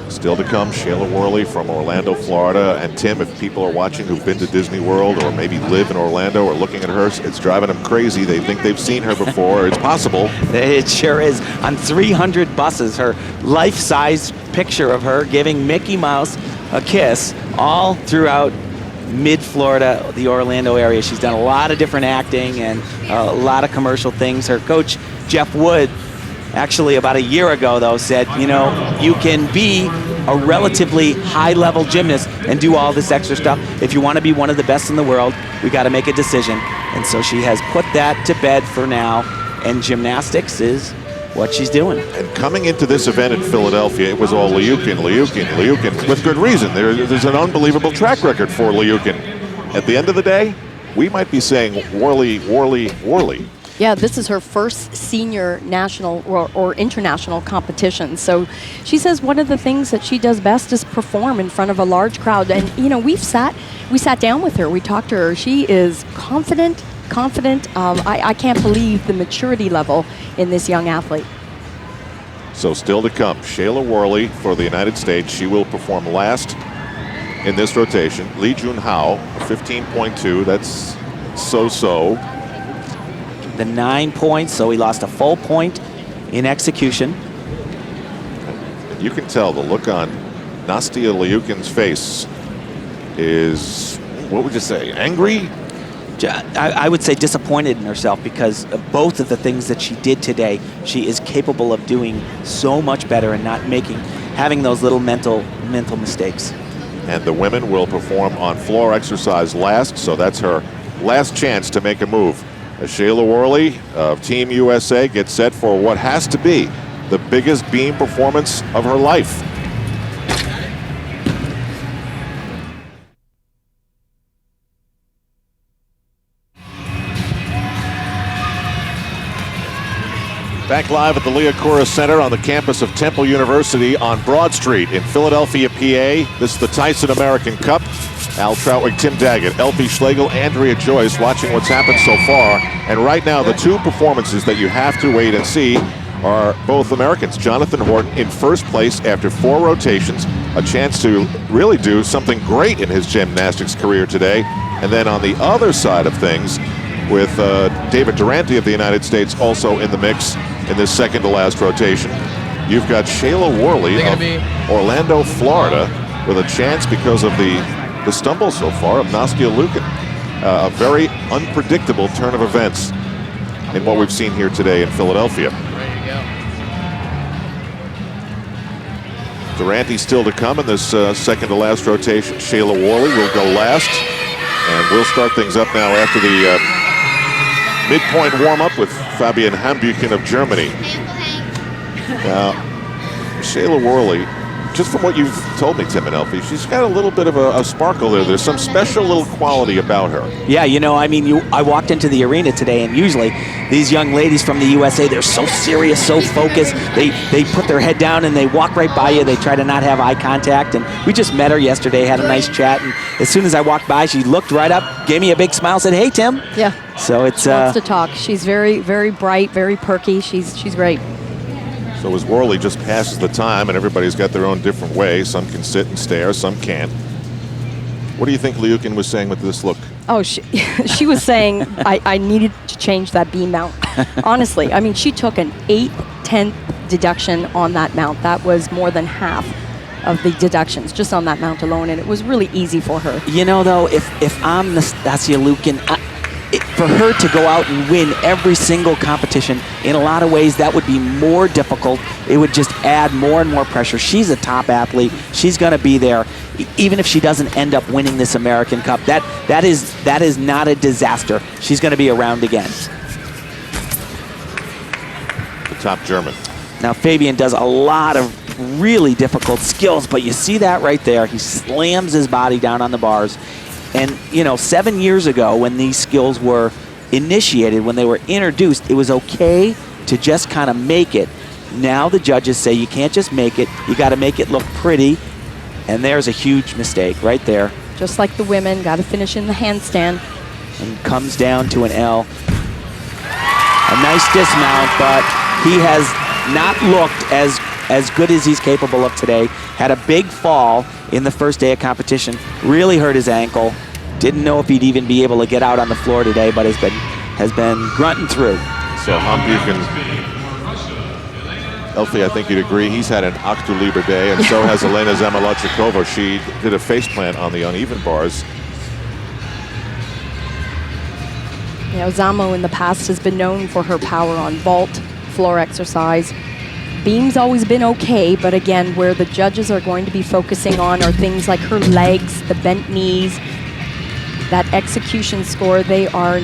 Still to come, Shayla Worley from Orlando, Florida. And Tim, if people are watching who've been to Disney World or maybe live in Orlando or looking at her, it's driving them crazy. They think they've seen her before. It's possible. It sure is. On 300 buses, her life-size picture of her giving Mickey Mouse a kiss all throughout mid-Florida, the Orlando area. She's done a lot of different acting and a lot of commercial things. Her coach, Jeff Wood, actually about a year ago, though, said, you know, you can be a relatively high-level gymnast and do all this extra stuff. If you want to be one of the best in the world, we got to make a decision. And so she has put that to bed for now, and gymnastics is what she's doing. And coming into this event in Philadelphia, it was all Liukin, with good reason. There's an unbelievable track record for Liukin. At the end of the day, we might be saying Worley, Worley, Worley. Yeah, this is her first senior national or international competition. So she says one of the things that she does best is perform in front of a large crowd. And, you know, we sat down with her. We talked to her. She is confident. I can't believe the maturity level in this young athlete. So still to come, Shayla Worley for the United States. She will perform last in this rotation. Lee Junhao, 15.2. That's so-so. The 9 points, so he lost a full point in execution. You can tell the look on Nastia Liukin's face is, what would you say, angry? I would say disappointed in herself, because of both of the things that she did today, she is capable of doing so much better and not having those little mental mistakes. And the women will perform on floor exercise last, so that's her last chance to make a move. Shayla Worley of Team USA gets set for what has to be the biggest beam performance of her life. Back live at the Liacouras Center on the campus of Temple University on Broad Street in Philadelphia, PA. This is the Tyson American Cup. Al Troutwig, Tim Daggett, Elfie Schlegel, Andrea Joyce watching what's happened so far. And right now, the 2 performances that you have to wait and see are both Americans. Jonathan Horton in first place after 4 rotations, a chance to really do something great in his gymnastics career today. And then on the other side of things, with David Durante of the United States also in the mix in this second to last rotation. You've got Shayla Worley of Orlando, Florida, with a chance because of the stumble so far of Nastia Liukin. A very unpredictable turn of events in what we've seen here today in Philadelphia. Ready to go. Durante still to come in this second to last rotation. Shayla Worley will go last. And we'll start things up now after the midpoint warm-up with Fabian Hambuchen of Germany. Now, Shayla Worley, just from what you've told me, Tim and Elfie, she's got a little bit of a sparkle there. There's some special little quality about her. Yeah, you know, I mean, I walked into the arena today, and usually these young ladies from the USA, they're so serious, so focused. They put their head down and they walk right by you. They try to not have eye contact. And we just met her yesterday, had a nice chat. And as soon as I walked by, she looked right up, gave me a big smile, said, "Hey, Tim." Yeah. So it's she wants to talk. She's very, very bright, very perky. She's great. So as Worley just passes the time, and everybody's got their own different way. Some can sit and stare, some can't. What do you think Liukin was saying with this look? Oh, she was saying I needed to change that beam mount. Honestly, I mean, she took an 8/10 deduction on that mount. That was more than half of the deductions just on that mount alone, and it was really easy for her. You know, though, if I'm Nastasia Liukin, for her to go out and win every single competition, in a lot of ways, that would be more difficult. It would just add more and more pressure. She's a top athlete. She's going to be there. Even if she doesn't end up winning this American Cup, that is not a disaster. She's going to be around again. The top German. Now, Fabian does a lot of really difficult skills, but you see that right there. He slams his body down on the bars. And, you know, 7 years ago when these skills were initiated, when they were introduced, it was okay to just kind of make it. Now the judges say you can't just make it, you got to make it look pretty. And there's a huge mistake right there. Just like the women, got to finish in the handstand. And comes down to an L. A nice dismount, but he has not looked as good as he's capable of today. Had a big fall in the first day of competition. Really hurt his ankle. Didn't know if he'd even be able to get out on the floor today, but has been grunting through. So Liukin, Elfie, I think you'd agree, he's had an Octu Libre day, and so has Elena Zamolodchikova. She did a faceplant on the uneven bars. You know, Zamo in the past has been known for her power on vault, floor exercise. Beam's always been okay, but again, where the judges are going to be focusing on are things like her legs, the bent knees, that execution score. There are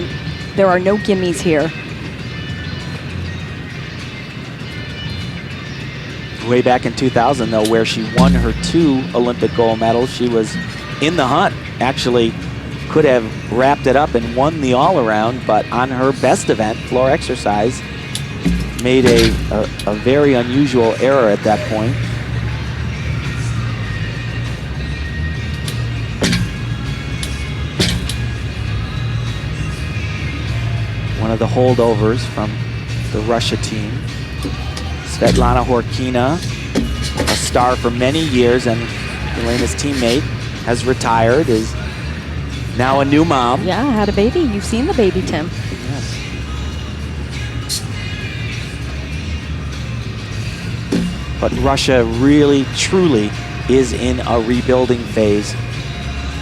no gimmies here. Way back in 2000, though, where she won her 2 Olympic gold medals, she was in the hunt. Actually, could have wrapped it up and won the all-around, but on her best event, floor exercise, made a very unusual error at that point. One of the holdovers from the Russia team. Svetlana Horkina, a star for many years, and Elena's teammate, has retired, is now a new mom. Yeah, had a baby. You've seen the baby, Tim. Yes. But Russia really, truly is in a rebuilding phase.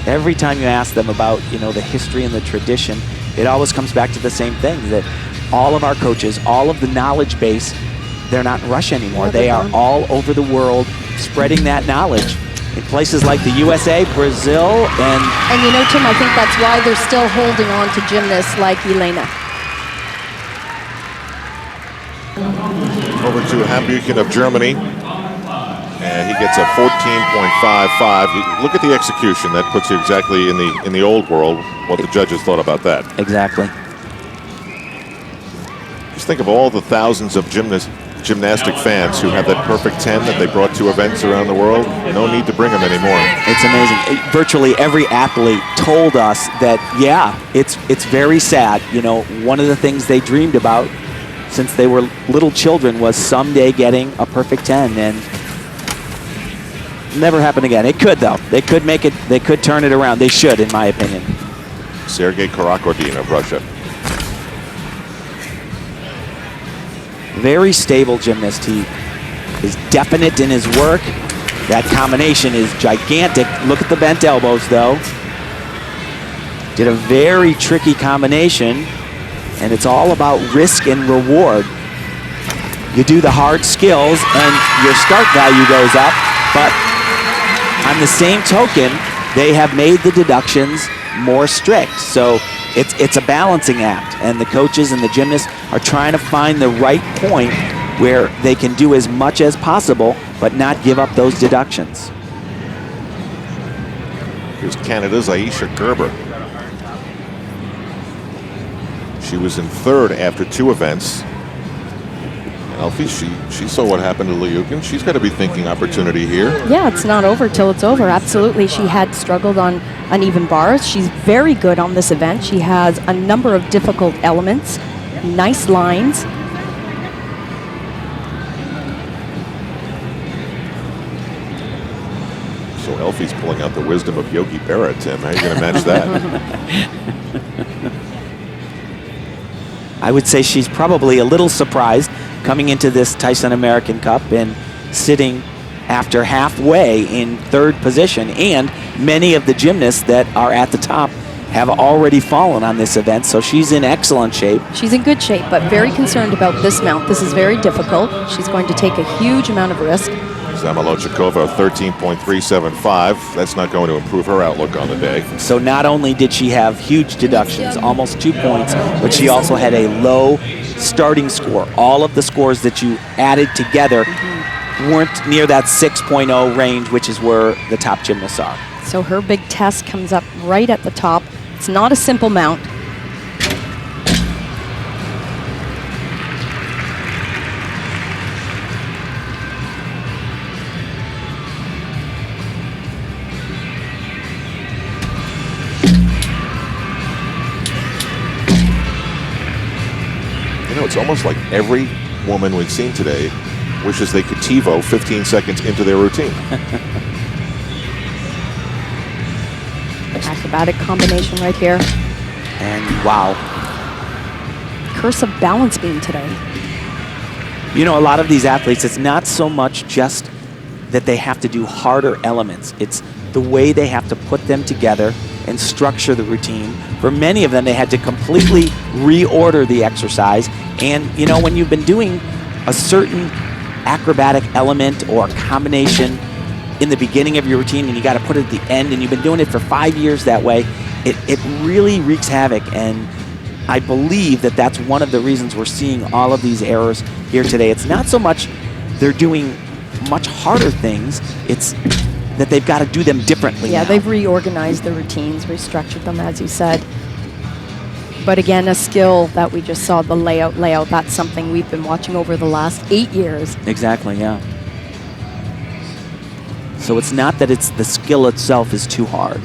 Every time you ask them about, you know, the history and the tradition, it always comes back to the same thing, that all of our coaches, all of the knowledge base, they're not in Russia anymore. Yeah, they are all over the world spreading that knowledge in places like the USA, Brazil, and you know, Tim, I think that's why they're still holding on to gymnasts like Elena. Over to Liukin of Germany. And he gets a 14.55. Look at the execution. That puts you exactly in the old world, what the judges thought about that. exactly. Just think of all the thousands of gymnastic fans who have that perfect 10 that they brought to events around the world. No need to bring them anymore. It's amazing. Virtually every athlete told us that, yeah, it's very sad. You know, one of the things they dreamed about since they were little children was someday getting a perfect 10, and never happen again. It could, though. They could make it. They could turn it around. They should, in my opinion. Sergei Karakodin of Russia. Very stable gymnast. He is definite in his work. That combination is gigantic. Look at the bent elbows, though. Did a very tricky combination, and it's all about risk and reward. You do the hard skills, and your start value goes up, but on the same token, they have made the deductions more strict. So it's a balancing act, and the coaches and the gymnasts are trying to find the right point where they can do as much as possible but not give up those deductions. Here's Canada's Aisha Gerber. She was in 3rd after 2 events. Alfie, she saw what happened to Liukin. She's got to be thinking opportunity here. Yeah, it's not over till it's over. Absolutely. She had struggled on uneven bars. She's very good on this event. She has a number of difficult elements, nice lines. So Elfie's pulling out the wisdom of Yogi Berra, Tim. How are you going to match that? I would say she's probably a little surprised coming into this Tyson American Cup and sitting after halfway in third position, and many of the gymnasts that are at the top have already fallen on this event, so she's in excellent shape. She's in good shape, but very concerned about this mount. This is very difficult. She's going to take a huge amount of risk. Zamolodchikova, 13.375. That's not going to improve her outlook on the day. So not only did she have huge deductions, almost 2 points, but she also had a low starting score. All of the scores that you added together weren't near that 6.0 range, which is where the top gymnasts are. So her big test comes up right at the top. It's not a simple mount. You know, it's almost like every woman we've seen today wishes they could TiVo 15 seconds into their routine. Acrobatic combination right here. And wow. Curse of balance beam today. You know, a lot of these athletes, it's not so much just that they have to do harder elements. It's the way they have to put them together and structure the routine. For many of them, they had to completely reorder the exercise. And, you know, when you've been doing a certain acrobatic element or combination in the beginning of your routine and you got to put it at the end, and you've been doing it for 5 years that way, it really wreaks havoc. And I believe that that's one of the reasons we're seeing all of these errors here today. It's not so much they're doing much harder things, it's that they've got to do them differently. Yeah, now. they've reorganized the routines, restructured them, as you said. But again, a skill that we just saw, the layout, that's something we've been watching over the last 8 years. Exactly, yeah. So it's not that it's the skill itself is too hard.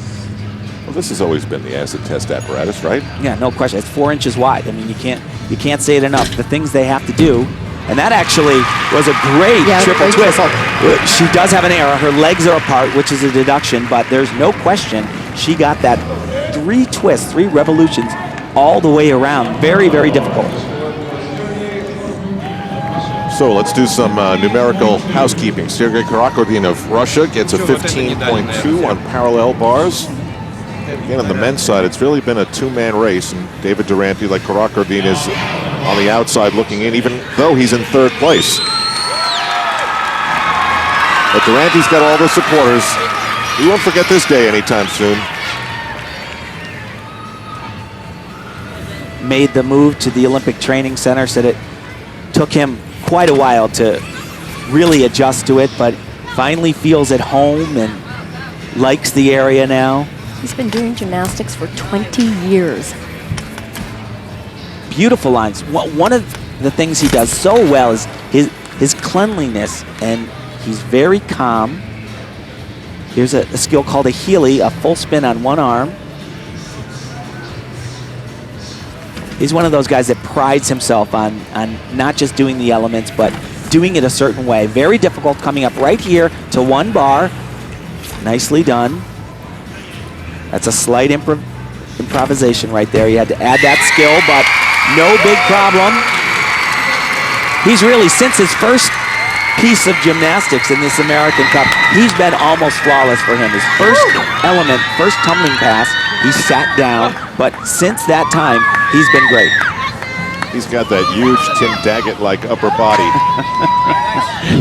Well, this has always been the acid test apparatus, right? Yeah, no question. It's 4 inches wide. I mean, you can't say it enough. The things they have to do, and that actually was a great triple twist. She does have an error. Her legs are apart, which is a deduction, but there's no question she got that 3 twists, 3 revolutions all the way around. Very, very difficult. So let's do some numerical housekeeping. Sergei Karakodin of Russia gets a 15.2 on parallel bars. Again, on the men's side, it's really been a 2-man race, and David Durante, like Karakodin, is on the outside looking in, even though he's in 3rd place. But Durante's got all the supporters. He won't forget this day anytime soon. Made the move to the Olympic Training Center, said it took him quite a while to really adjust to it, but finally feels at home and likes the area now. He's been doing gymnastics for 20 years. Beautiful lines. One of the things he does so well is his cleanliness, and he's very calm. Here's a skill called a Healy, a full spin on one arm. He's one of those guys that prides himself on not just doing the elements, but doing it a certain way. Very difficult, coming up right here to 1 bar. Nicely done. That's a slight improvisation right there. You had to add that skill, but no big problem. He's really, since his first piece of gymnastics in this American Cup, he's been almost flawless for him. His first element, first tumbling pass, he sat down, but since that time, he's been great. He's got that huge Tim Daggett-like upper body.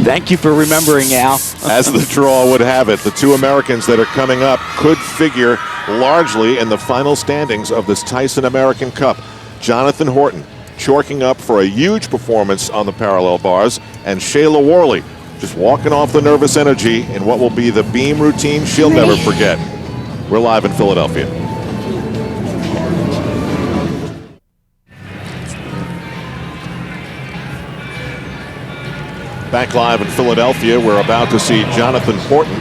Thank you for remembering, Al. As the draw would have it, the 2 Americans that are coming up could figure largely in the final standings of this Tyson American Cup. Jonathan Horton chalking up for a huge performance on the parallel bars, and Shayla Worley just walking off the nervous energy in what will be the beam routine she'll never forget. We're live in Philadelphia. Back live in Philadelphia, we're about to see Jonathan Horton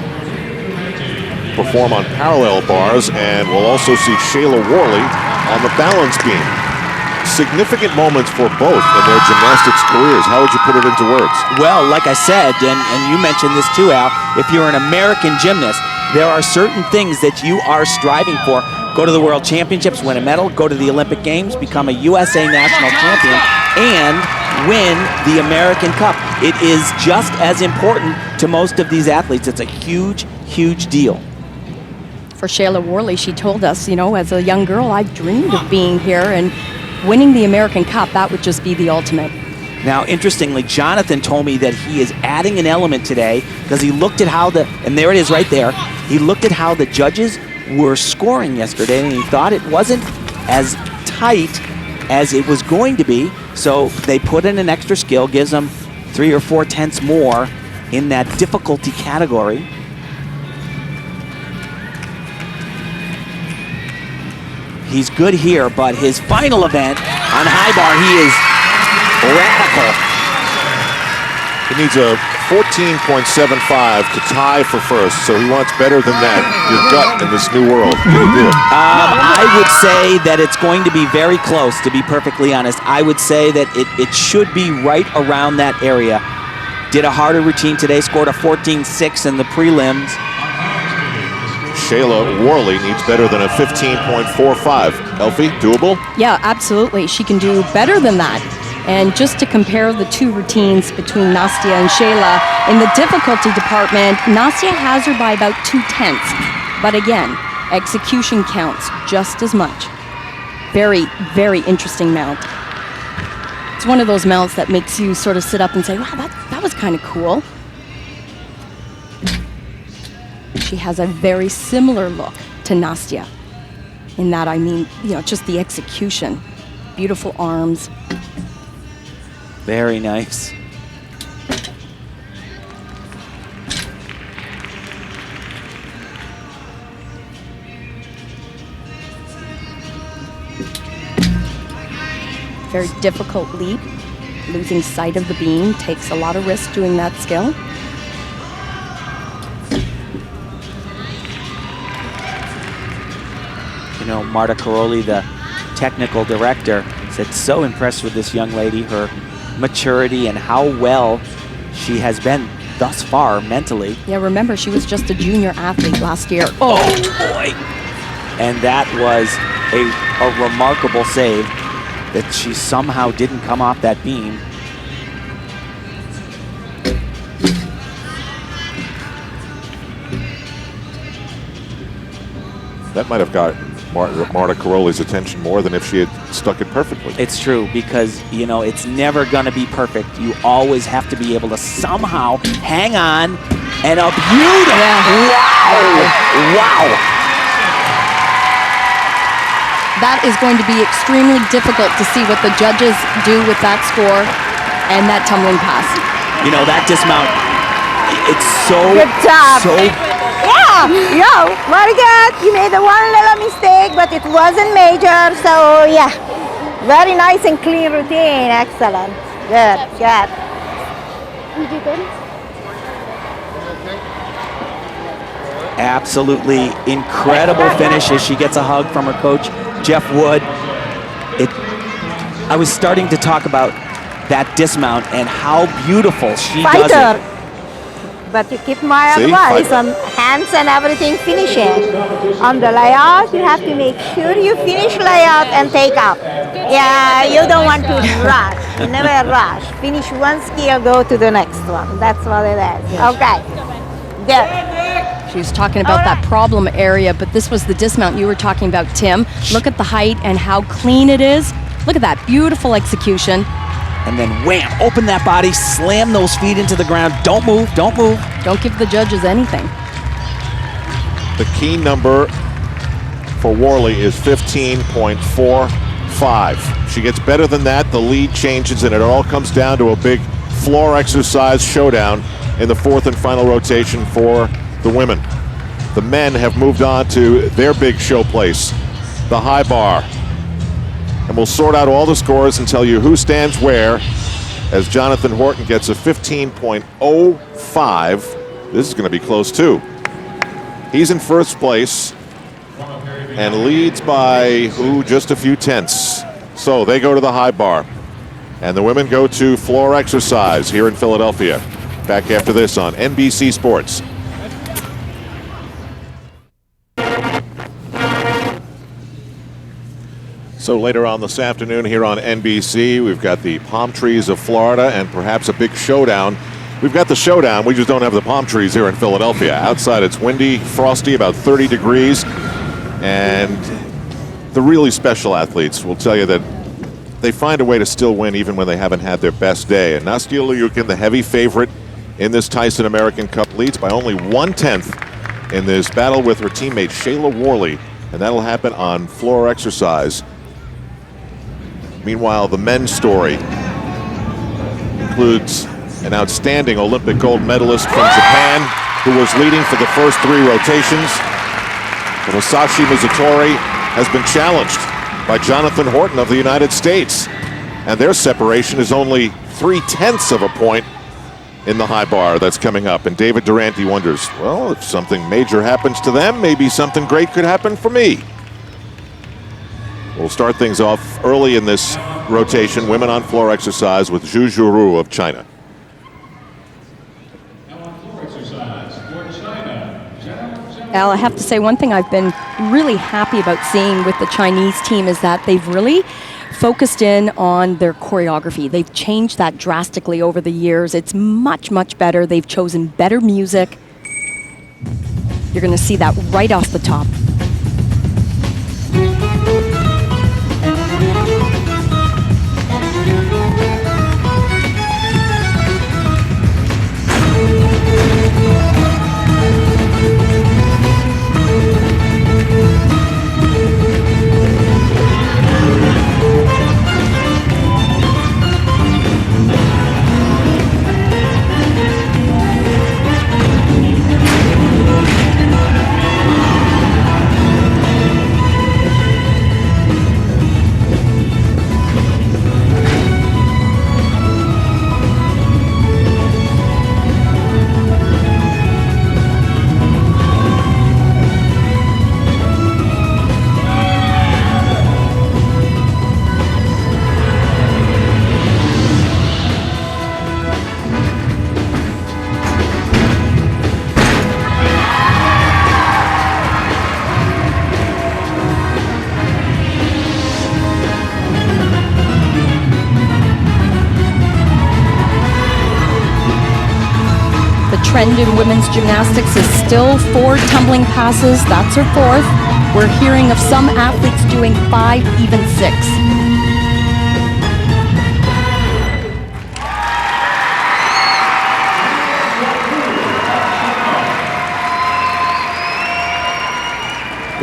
perform on parallel bars, and we'll also see Shayla Worley on the balance beam. Significant moments for both in their gymnastics careers. How would you put it into words? Well, like I said, and you mentioned this too, Al, if you're an American gymnast, there are certain things that you are striving for. Go to the World Championships, win a medal, go to the Olympic Games, become a USA national champion, and win the American Cup. It is just as important to most of these athletes. It's a huge, huge deal. For Shayla Worley, she told us, you know, as a young girl, I dreamed of being here, and winning the American Cup, that would just be the ultimate. Now, interestingly, Jonathan told me that he is adding an element today because he looked at how and there it is right there, he looked at how the judges were scoring yesterday, and he thought it wasn't as tight as it was going to be, so they put in an extra skill, gives them 3 or 4 tenths more in that difficulty category. He's good here, but his final event on high bar, he is radical. He needs a 14.75 to tie for first, so he wants better than that. Your gut in this new world. I would say that it's going to be very close, to be perfectly honest. I would say that it should be right around that area. Did a harder routine today, scored a 14.6 in the prelims. Shayla Worley needs better than a 15.45. Elfie, doable? Yeah, absolutely. She can do better than that. And just to compare the two routines between Nastya and Shayla, in the difficulty department, Nastya has her by about 2 tenths. But again, execution counts just as much. Very, very interesting mount. It's one of those mounts that makes you sort of sit up and say, wow, that was kind of cool. She has a very similar look to Nastya. In that, I mean, you know, just the execution. Beautiful arms. Very nice. Very difficult leap. Losing sight of the beam takes a lot of risk doing that skill. You know, Marta Caroli, the technical director, said so impressed with this young lady, her maturity and how well she has been thus far mentally. Yeah, remember, she was just a junior athlete last year. Oh boy! And that was a remarkable save that she somehow didn't come off that beam. That might have got Marta Caroli's attention more than if she had stuck it perfectly. It's true, because, you know, it's never going to be perfect. You always have to be able to somehow hang on, and a beautiful, wow. That is going to be extremely difficult to see what the judges do with that score and that tumbling pass. You know, that dismount, it's so, Good job. so Yeah, very good. You made a one little mistake, but it wasn't major. So yeah, very nice and clean routine. Excellent. Good, good. You did good. absolutely incredible finish as she gets a hug from her coach, Jeff Wood. I was starting to talk about that dismount and how beautiful she does it. But you keep my advice on hands and everything finishing. On the layout, you have to make sure you finish layout and take up. Yeah, you don't want to rush. You never rush. Finish one skill, go to the next one. That's what it is. Okay. Good. She was talking about that problem area, but this was the dismount you were talking about, Tim. Look at the height and how clean it is. Look at that beautiful execution. And then wham, open that body, slam those feet into the ground. Don't move, don't move. Don't give the judges anything. The key number for Worley is 15.45. She gets better than that, the lead changes, and it all comes down to a big floor exercise showdown in the fourth and final rotation for the women. The men have moved on to their big show place, the high bar. And we'll sort out all the scores and tell you who stands where as Jonathan Horton gets a 15.05. This is going to be close too. He's in first place and leads by, just a few tenths. So they go to the high bar. And the women go to floor exercise here in Philadelphia. Back after this on NBC Sports. So later on this afternoon here on NBC, we've got the palm trees of Florida and perhaps a big showdown. We've got the showdown, we just don't have the palm trees here in Philadelphia. Outside it's windy, frosty, about 30 degrees. And the really special athletes will tell you that they find a way to still win even when they haven't had their best day. And Nastia Liukin, the heavy favorite in this Tyson American Cup, leads by only 1/10 in this battle with her teammate Shayla Worley. And that'll happen on floor exercise. Meanwhile, the men's story includes an outstanding Olympic gold medalist from Japan who was leading for the first 3 rotations. But Hisashi Mizutori has been challenged by Jonathan Horton of the United States. And their separation is only 3/10 of a point in the high bar that's coming up. And David Durante wonders, well, if something major happens to them, maybe something great could happen for me. We'll start things off early in this rotation. Women on floor exercise with Zhu Zhuru of China. Al, I have to say one thing I've been really happy about seeing with the Chinese team is that they've really focused in on their choreography. They've changed that drastically over the years. It's much, much better. They've chosen better music. You're going to see that right off the top. Trend in women's gymnastics is still 4 tumbling passes. That's her 4th. We're hearing of some athletes doing 5, even 6.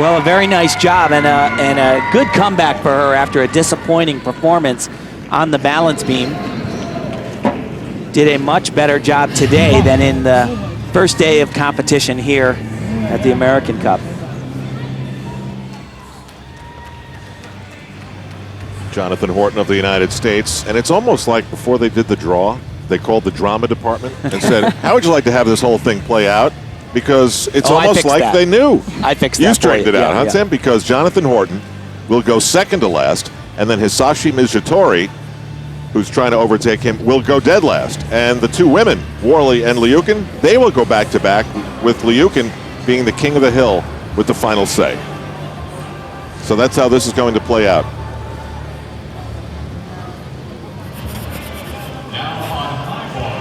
Well, a very nice job and a good comeback for her after a disappointing performance on the balance beam. Did a much better job today than in the first day of competition here at the American Cup. Jonathan Horton of the United States. And it's almost like before they did the draw, they called the drama department and said, how would you like to have this whole thing play out? Because it's almost like they knew. I fixed that. You straightened it out, huh, yeah. Tim? Because Jonathan Horton will go second to last, and then Hisashi Mizutori, who's trying to overtake him, will go dead last. And the 2 women, Worley and Liukin, they will go back-to-back, with Liukin being the king of the hill with the final say. So that's how this is going to play out.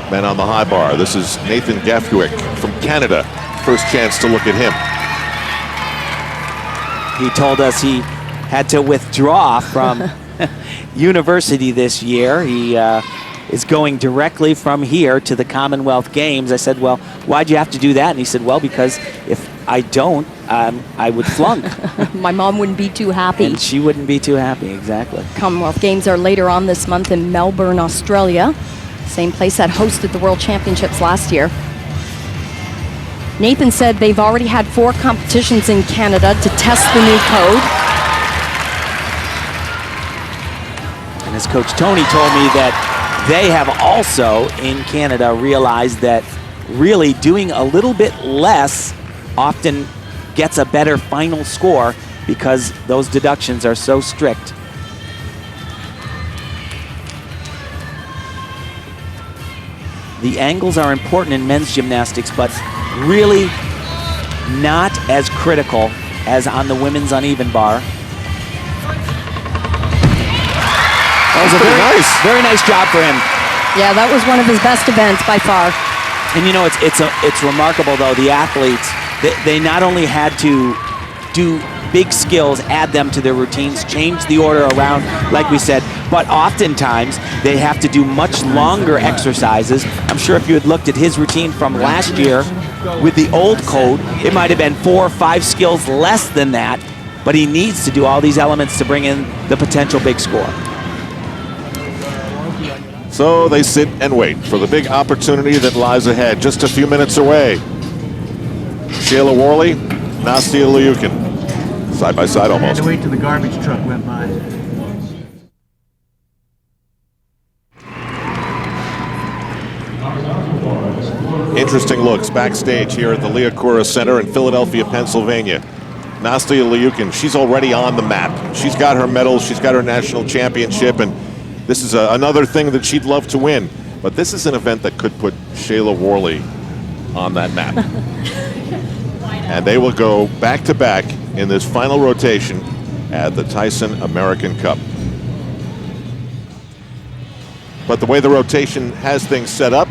Men on the high bar. This is Nathan Gafkuik from Canada. First chance to look at him. He told us he had to withdraw from university this year. He is going directly from here to the Commonwealth Games. I said, well, why'd you have to do that? And he said, well, because if I don't, I would flunk. My mom wouldn't be too happy. And she wouldn't be too happy, exactly. Commonwealth Games are later on this month in Melbourne, Australia. Same place that hosted the World Championships last year. Nathan said they've already had 4 competitions in Canada to test the new code. And as Coach Tony told me that they have also in Canada realized that really doing a little bit less often gets a better final score because those deductions are so strict. The angles are important in men's gymnastics, but really not as critical as on the women's uneven bar. That was a very nice job for him. Yeah, that was one of his best events by far. And you know, it's remarkable though, the athletes, they not only had to do big skills, add them to their routines, change the order around, like we said, but oftentimes they have to do much longer exercises. I'm sure if you had looked at his routine from last year with the old code, it might have been 4 or 5 skills less than that, but he needs to do all these elements to bring in the potential big score. So they sit and wait for the big opportunity that lies ahead, just a few minutes away. Shayla Worley, Nastia Liukin. Side by side almost. I had to wait till the garbage truck went by. Interesting looks backstage here at the Liacouras Center in Philadelphia, Pennsylvania. Nastia Liukin, she's already on the map. She's got her medals, she's got her national championship, and this is another thing that she'd love to win. But this is an event that could put Shayla Worley on that map. And they will go back-to-back in this final rotation at the Tyson American Cup. But the way the rotation has things set up,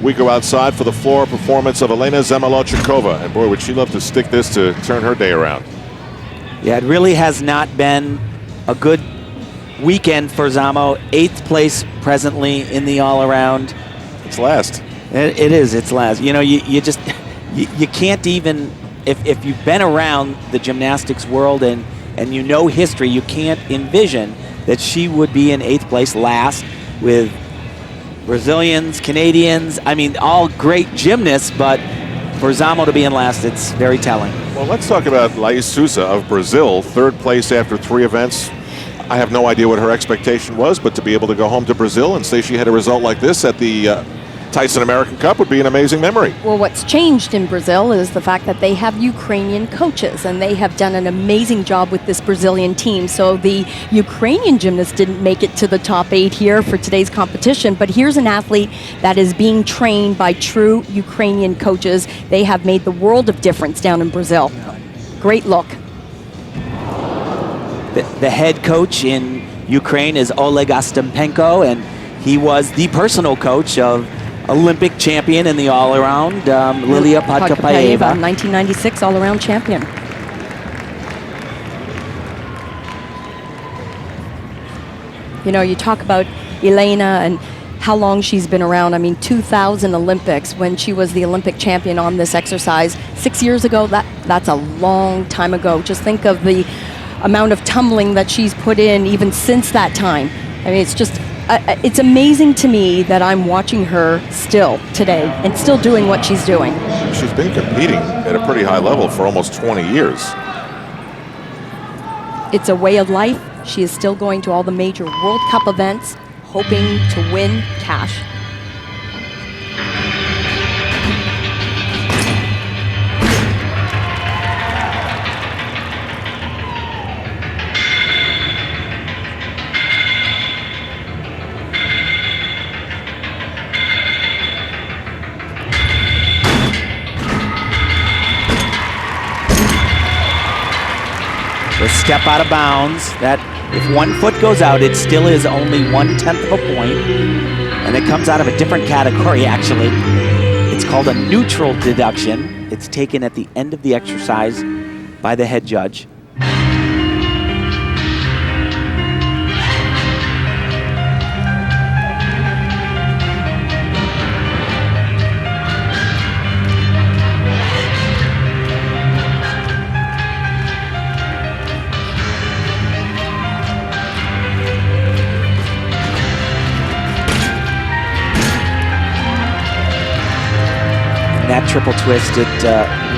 we go outside for the floor performance of Elena Zamolodchikova. And boy, would she love to stick this to turn her day around. Yeah, it really has not been a good weekend for Zamo. 8th place presently in the all-around. It's last. It is, it's last. You know, you just, you can't even, if you've been around the gymnastics world and you know history, you can't envision that she would be in 8th place last with Brazilians, Canadians, I mean, all great gymnasts, but for Zamo to be in last, it's very telling. Well, let's talk about Liukin of Brazil, 3rd place after 3 events. I have no idea what her expectation was, but to be able to go home to Brazil and say she had a result like this at the Tyson American Cup would be an amazing memory. Well, what's changed in Brazil is the fact that they have Ukrainian coaches, and they have done an amazing job with this Brazilian team. So the Ukrainian gymnast didn't make it to the top 8 here for today's competition, but here's an athlete that is being trained by true Ukrainian coaches. They have made the world of difference down in Brazil. Great look. The head coach in Ukraine is Oleg Ostapenko, and he was the personal coach of Olympic champion in the all-around, Lilia Podkapayeva. 1996 all-around champion. You know, you talk about Elena and how long she's been around. I mean, 2000 Olympics when she was the Olympic champion on this exercise. 6 years ago, that's a long time ago. Just think of the amount of tumbling that she's put in even since that time. I mean, it's just, it's amazing to me that I'm watching her still today and still doing what she's doing. She's been competing at a pretty high level for almost 20 years. It's a way of life. She is still going to all the major World Cup events, hoping to win cash. A step out of bounds. That if 1 foot goes out, it still is only 1/10 of a point, and it comes out of a different category actually. It's called a neutral deduction. It's taken at the end of the exercise by the head judge. That triple twist,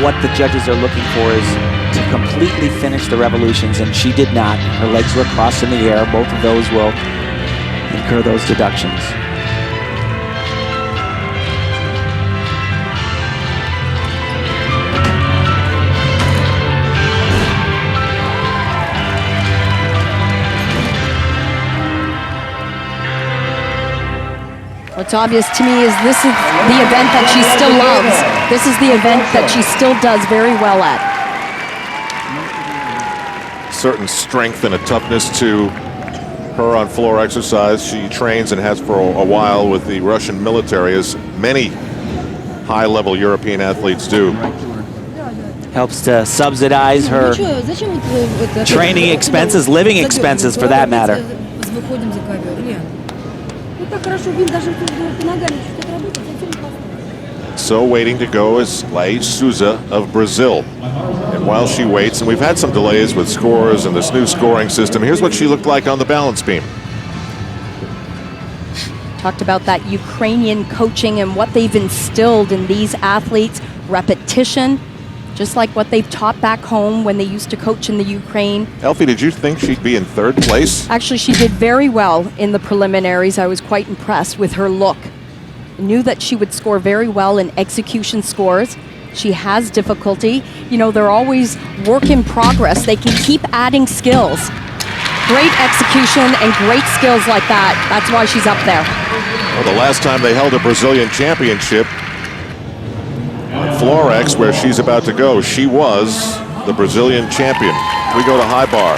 what the judges are looking for is to completely finish the revolutions, and she did not. Her legs were crossed in the air. Both of those will incur those deductions. What's obvious to me is this is the event that she still loves. This is the event that she still does very well at. Certain strength and a toughness to her on floor exercise. She trains and has for a while with the Russian military, as many high-level European athletes do. Helps to subsidize her training expenses, living expenses for that matter. So waiting to go is Liukin of Brazil. And while she waits, and we've had some delays with scores and this new scoring system, here's what she looked like on the balance beam. Talked about that Ukrainian coaching and what they've instilled in these athletes. Repetition, just like what they've taught back home when they used to coach in the Ukraine. Elfie, did you think she'd be in third place? Actually, she did very well in the preliminaries. I was quite impressed with her look. Knew that she would score very well in execution scores. She has difficulty. You know, they're always work in progress. They can keep adding skills. Great execution and great skills like that. That's why she's up there. Well, the last time they held a Brazilian championship on Florex, where she's about to go, she was the Brazilian champion. We go to high bar.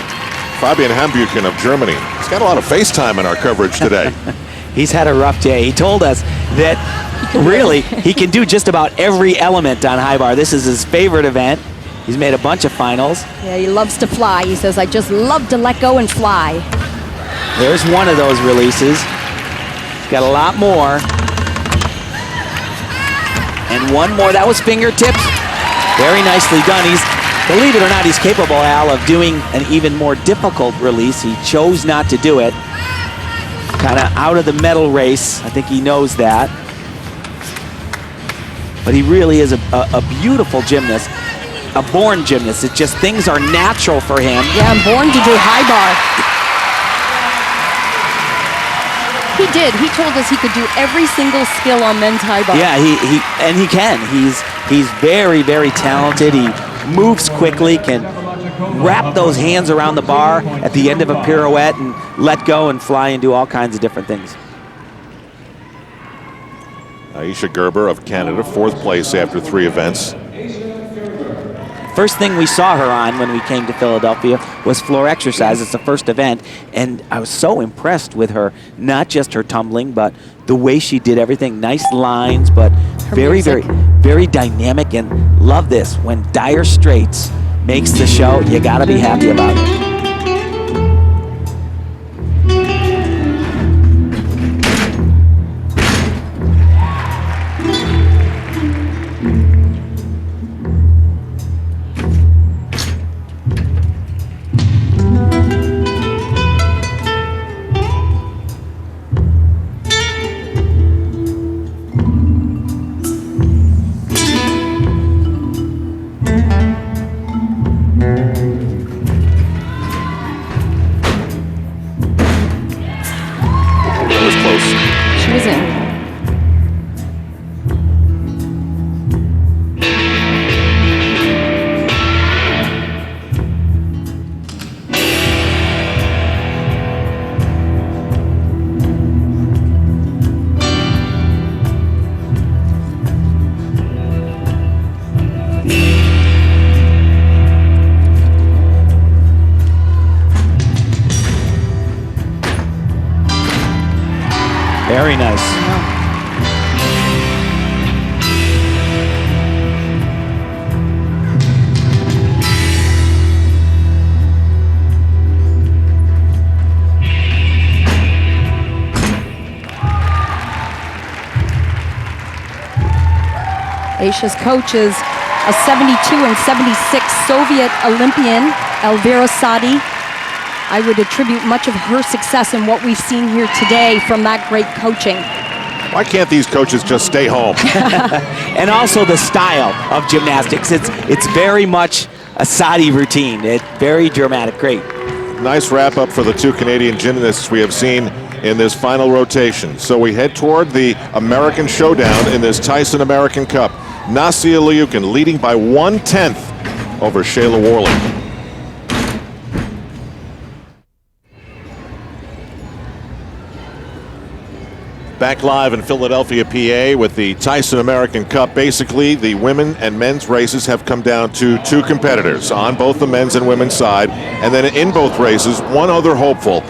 Fabian Hambuchen of Germany. He's got a lot of FaceTime in our coverage today. He's had a rough day. He told us that really he can do just about every element on high bar. This is his favorite event. He's made a bunch of finals. Yeah, he loves to fly. He says, I just love to let go and fly. There's one of those releases. He's got a lot more. And one more. That was fingertips. Very nicely done. Believe it or not, he's capable, Al, of doing an even more difficult release. He chose not to do it. Kind of out of the medal race. I think he knows that. But he really is a beautiful gymnast, a born gymnast. It's just things are natural for him. Yeah, I'm born to do high bar. He did. He told us he could do every single skill on men's high bar. Yeah, he can. He's very, very talented. He moves quickly, can wrap those hands around the bar at the end of a pirouette and let go and fly and do all kinds of different things. Aisha Gerber of Canada, 4th place after 3 events. First thing we saw her on when we came to Philadelphia was floor exercise. It's the first event, and I was so impressed with her, not just her tumbling, but the way she did everything. Nice lines, but very, very dynamic, and love this. When Dire Straits makes the show, you gotta be happy about it. Very nice. Aisha's coach is a 72 and 76 Soviet Olympian, Elvira Sadi. I would attribute much of her success in what we've seen here today from that great coaching. Why can't these coaches just stay home? And also the style of gymnastics. It's very much a Sadi routine. It's very dramatic. Great. Nice wrap up for the 2 Canadian gymnasts we have seen in this final rotation. So we head toward the American showdown in this Tyson American Cup. Nasia Liukin leading by 1/10 over Shayla Worley. Back live in Philadelphia, PA with the Tyson American Cup. Basically, the women and men's races have come down to 2 competitors on both the men's and women's side. And then in both races, one other hopeful,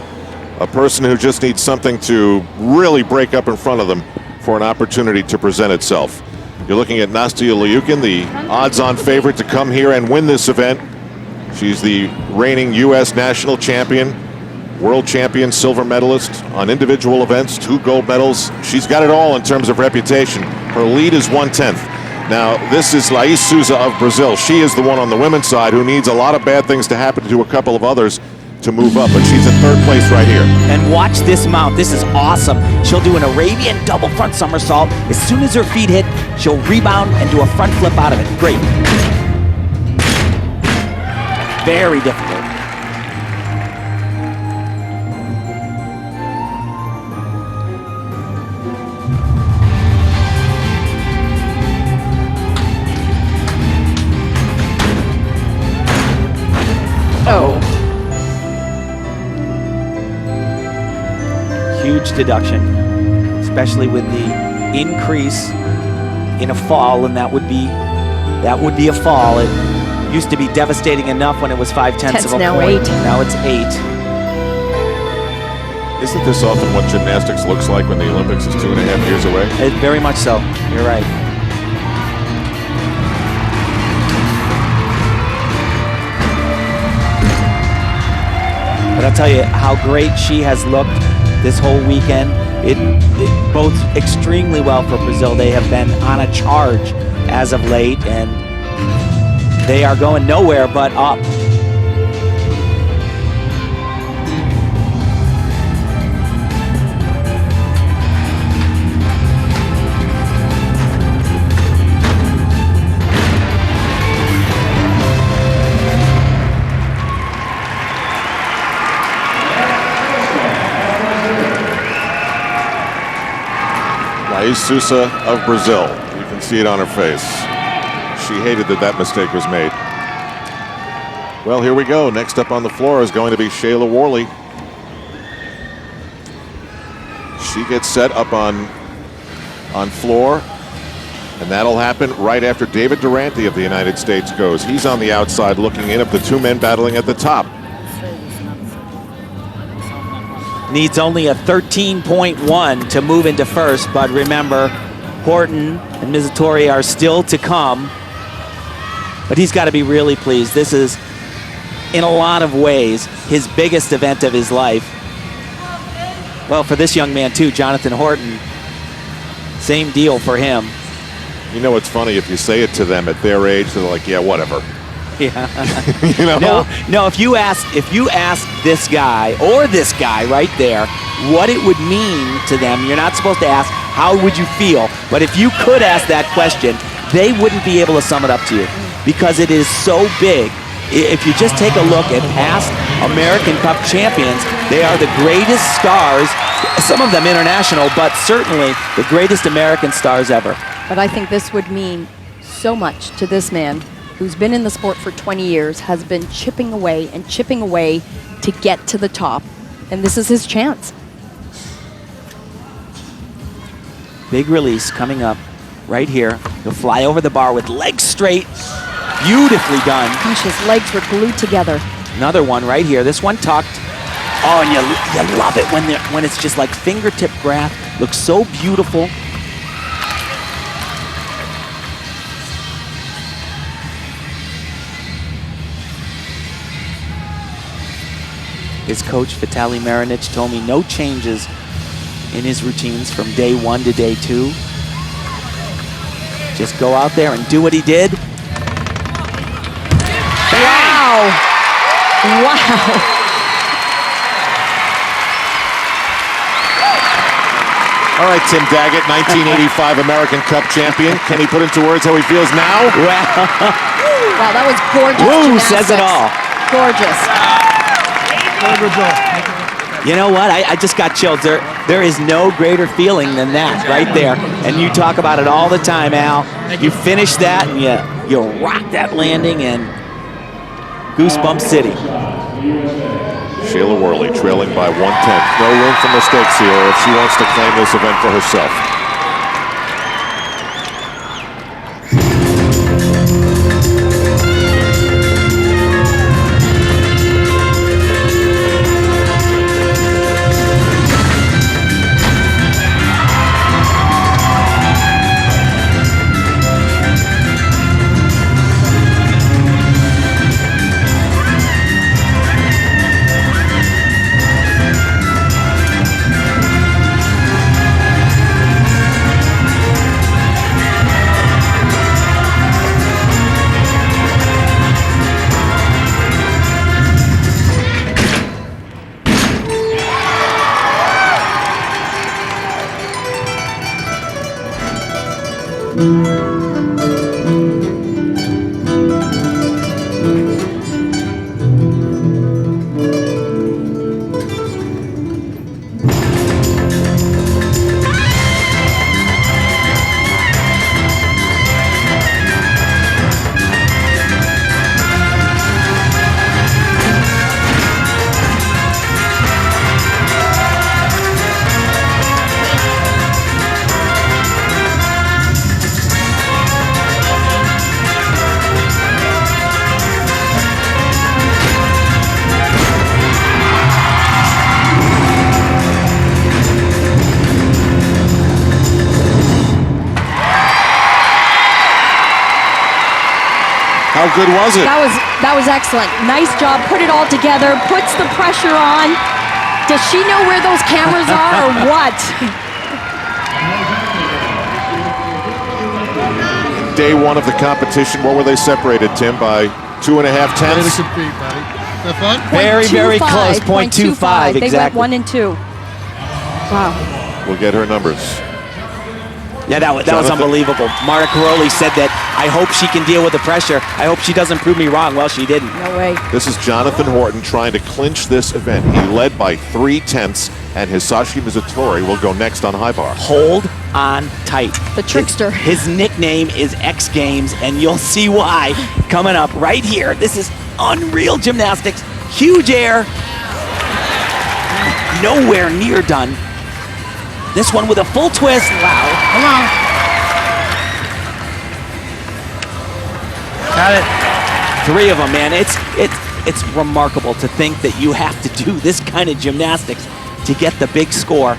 A person who just needs something to really break up in front of them for an opportunity to present itself. You're looking at Nastia Liukin, the odds-on favorite to come here and win this event. She's the reigning U.S. national champion, world champion, silver medalist on individual events, 2 gold medals. She's got it all in terms of reputation. Her lead is 1/10. Now, this is Laís Souza of Brazil. She is the one on the women's side who needs a lot of bad things to happen to a couple of others to move up, but she's in 3rd place right here. And watch this mount. This is awesome. She'll do an Arabian double front somersault. As soon as her feet hit, she'll rebound and do a front flip out of it. Great. Very difficult. Oh. Huge deduction, especially with the increase in a fall, and that would be a fall. It used to be devastating enough when it was 5/10 of a now point. 8. Now it's 8. Isn't this often what gymnastics looks like when the Olympics is 2.5 years away? Very much so. You're right. But I'll tell you how great she has looked this whole weekend. It bodes extremely well for Brazil. They have been on a charge as of late, and they are going nowhere but up. Laís Souza of Brazil. You can see it on her face. She hated that mistake was made. Well, here we go. Next up on the floor is going to be Shayla Worley. She gets set up on floor, and that'll happen right after David Durante of the United States goes. He's on the outside looking in of the 2 men battling at the top. Needs only a 13.1 to move into first, but remember, Horton and Mizutori are still to come. But he's got to be really pleased. This is, in a lot of ways, his biggest event of his life. Well, for this young man too, Jonathan Horton, same deal for him. You know, it's funny, if you say it to them at their age, they're like, yeah, whatever. Yeah. You know? No, if you ask this guy or this guy right there what it would mean to them, you're not supposed to ask, how would you feel? But if you could ask that question, they wouldn't be able to sum it up to you because it is so big. If you just take a look at past American Cup champions, they are the greatest stars, some of them international, but certainly the greatest American stars ever. But I think this would mean so much to this man who's been in the sport for 20 years, has been chipping away to get to the top. And this is his chance. Big release coming up right here. He'll fly over the bar with legs straight. Beautifully done. Gosh, his legs were glued together. Another one right here. This one tucked. Oh, and you love it when it's just like fingertip grasp. Looks so beautiful. His coach, Vitaly Marinich, told me no changes in his routines from day 1 to day 2. Just go out there and do what he did. Wow. Wow. All right, Tim Daggett, 1985 American Cup champion. Can he put into words how he feels now? Wow, that was gorgeous. Woo, gymnastics. says it all. Gorgeous. You know what? I just got chills. There is no greater feeling than that right there. And you talk about it all the time, Al. You finish that and you rock that landing and Goosebump City. Shayla Worley trailing by 1/10. No room for mistakes here if she wants to claim this event for herself. How good was it? That was excellent. Nice job. Put it all together. Puts the pressure on. Does she know where those cameras are or what? Day one of the competition, what were they separated, Tim, by 2.5 tenths? Very, very close. 0.25. They went Exactly. 1 and 2. Wow. We'll get her numbers. Yeah, that was unbelievable. Worley said that, I hope she can deal with the pressure. I hope she doesn't prove me wrong. Well, she didn't. No way. This is Jonathan Horton trying to clinch this event. He led by 3 tenths, and Hisashi Mizutori will go next on high bar. Hold on tight. The trickster. His nickname is X Games, and you'll see why coming up right here. This is unreal gymnastics. Huge air. Nowhere near done. This one with a full twist. Wow. Come on. Got it. 3 of them, man. It's remarkable to think that you have to do this kind of gymnastics to get the big score.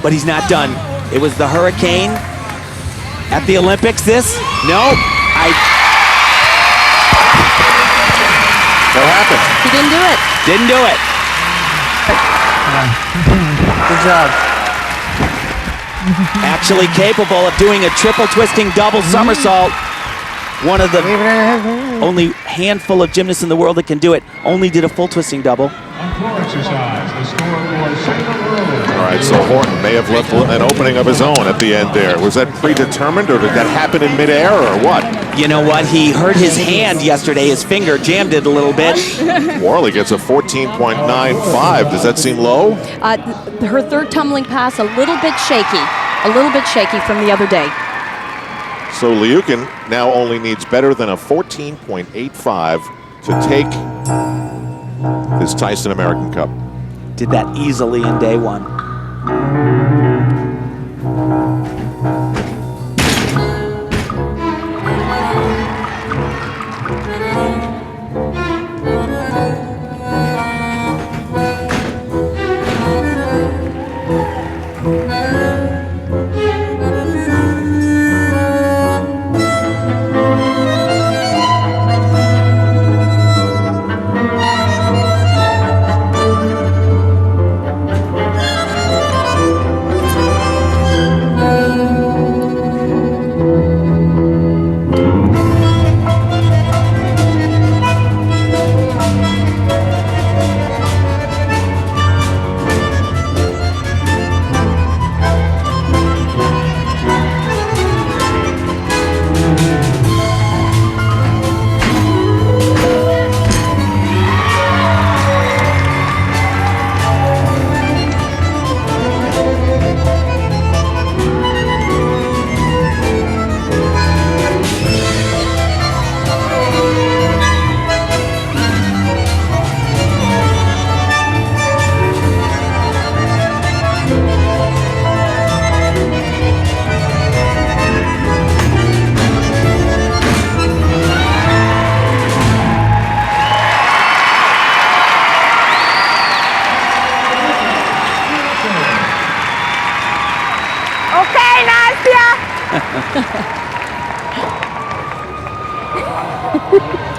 But he's not done. It was the hurricane at the Olympics. What happened? He didn't do it. Didn't do it. Good job. Actually capable of doing a triple twisting double somersault. One of the only handful of gymnasts in the world that can do it. Only did a full twisting double. All right, so Horton may have left an opening of his own at the end there. Was that predetermined, or did that happen in midair, or what? You know what? He hurt his hand yesterday. His finger jammed it a little bit. Worley gets a 14.95. Does that seem low? Her third tumbling pass, a little bit shaky. A little bit shaky from the other day. So Liukin now only needs better than a 14.85 to take this Tyson American Cup. Did that easily in day one.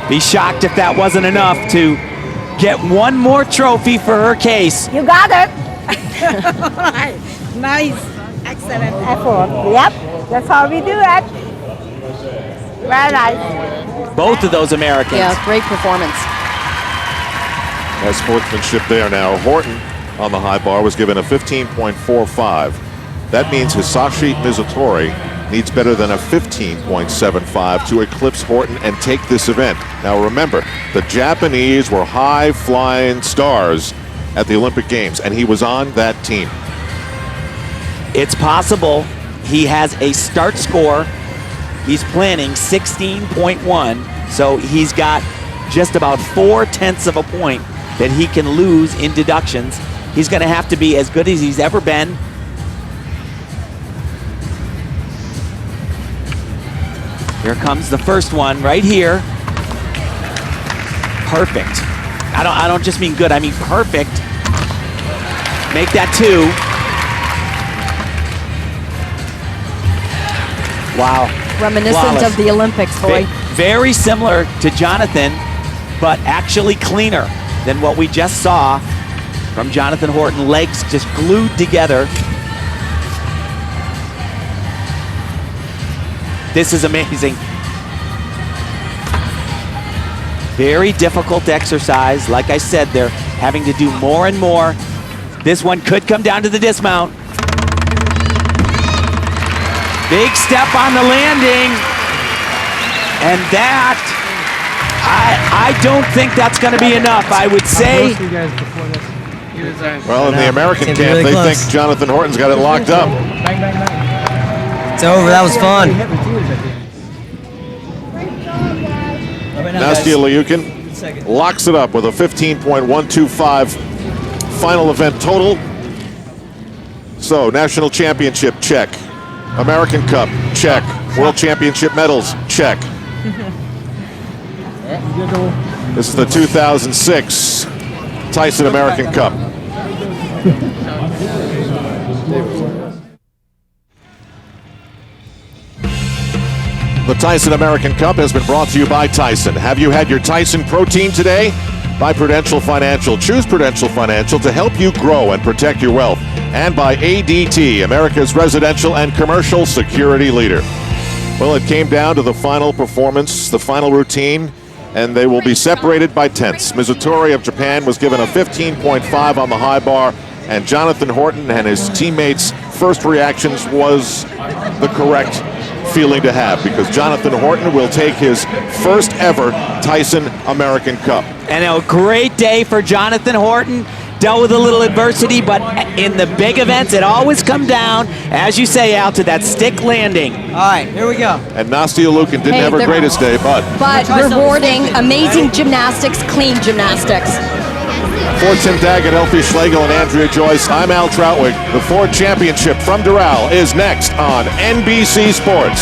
Be shocked if that wasn't enough to get one more trophy for her case. You got it. Nice. Excellent. Effort. Yep. That's how we do it. Very nice. Both of those Americans. Yeah, great performance. Has sportsmanship there now. Horton on the high bar was given a 15.45. That means Hisashi Mizutori needs better than a 15.75 to eclipse Horton and take this event. Now remember, the Japanese were high-flying stars at the Olympic Games, and he was on that team. It's possible he has a start score. He's planning 16.1, so he's got just about 4/10 of a point that he can lose in deductions. He's going to have to be as good as he's ever been. Here comes the first one right here. Perfect. I don't just mean good, I mean perfect. Make that 2. Wow. Reminiscent Flawless. of the Olympics, boy. very similar to Jonathan, but actually cleaner than what we just saw from Jonathan Horton. Legs just glued together. This is amazing. Very difficult exercise. Like I said, they're having to do more and more. This one could come down to the dismount. Big step on the landing. And that, I don't think that's going to be enough. I would say. Well, in the American camp, really they close. think Jonathan Horton's got it locked up. It's over. That was fun. Nastia Liukin locks it up with a 15.125 final event total. So, national championship, check. American Cup, check. World Championship medals, check. This is the 2006 Tyson American Cup. The Tyson American Cup has been brought to you by Tyson. Have you had your Tyson protein today? By Prudential Financial. Choose Prudential Financial to help you grow and protect your wealth. And by ADT, America's residential and commercial security leader. Well, it came down to the final performance, the final routine, and they will be separated by tenths. Mizutori of Japan was given a 15.5 on the high bar, and Jonathan Horton and his teammates' first reactions was the correct feeling to have, because Jonathan Horton will take his first ever Tyson American Cup. And a great day for Jonathan Horton. Dealt with a little adversity, but in the big events, it always comes down, as you say, Al, to that stick landing. All right, here we go. And Nastia Liukin didn't have her greatest day, but rewarding amazing gymnastics, clean gymnastics. for Tim Daggett, Elfie Schlegel, and Andrea Joyce, I'm Al Troutwig. The Ford Championship from Doral is next on NBC Sports.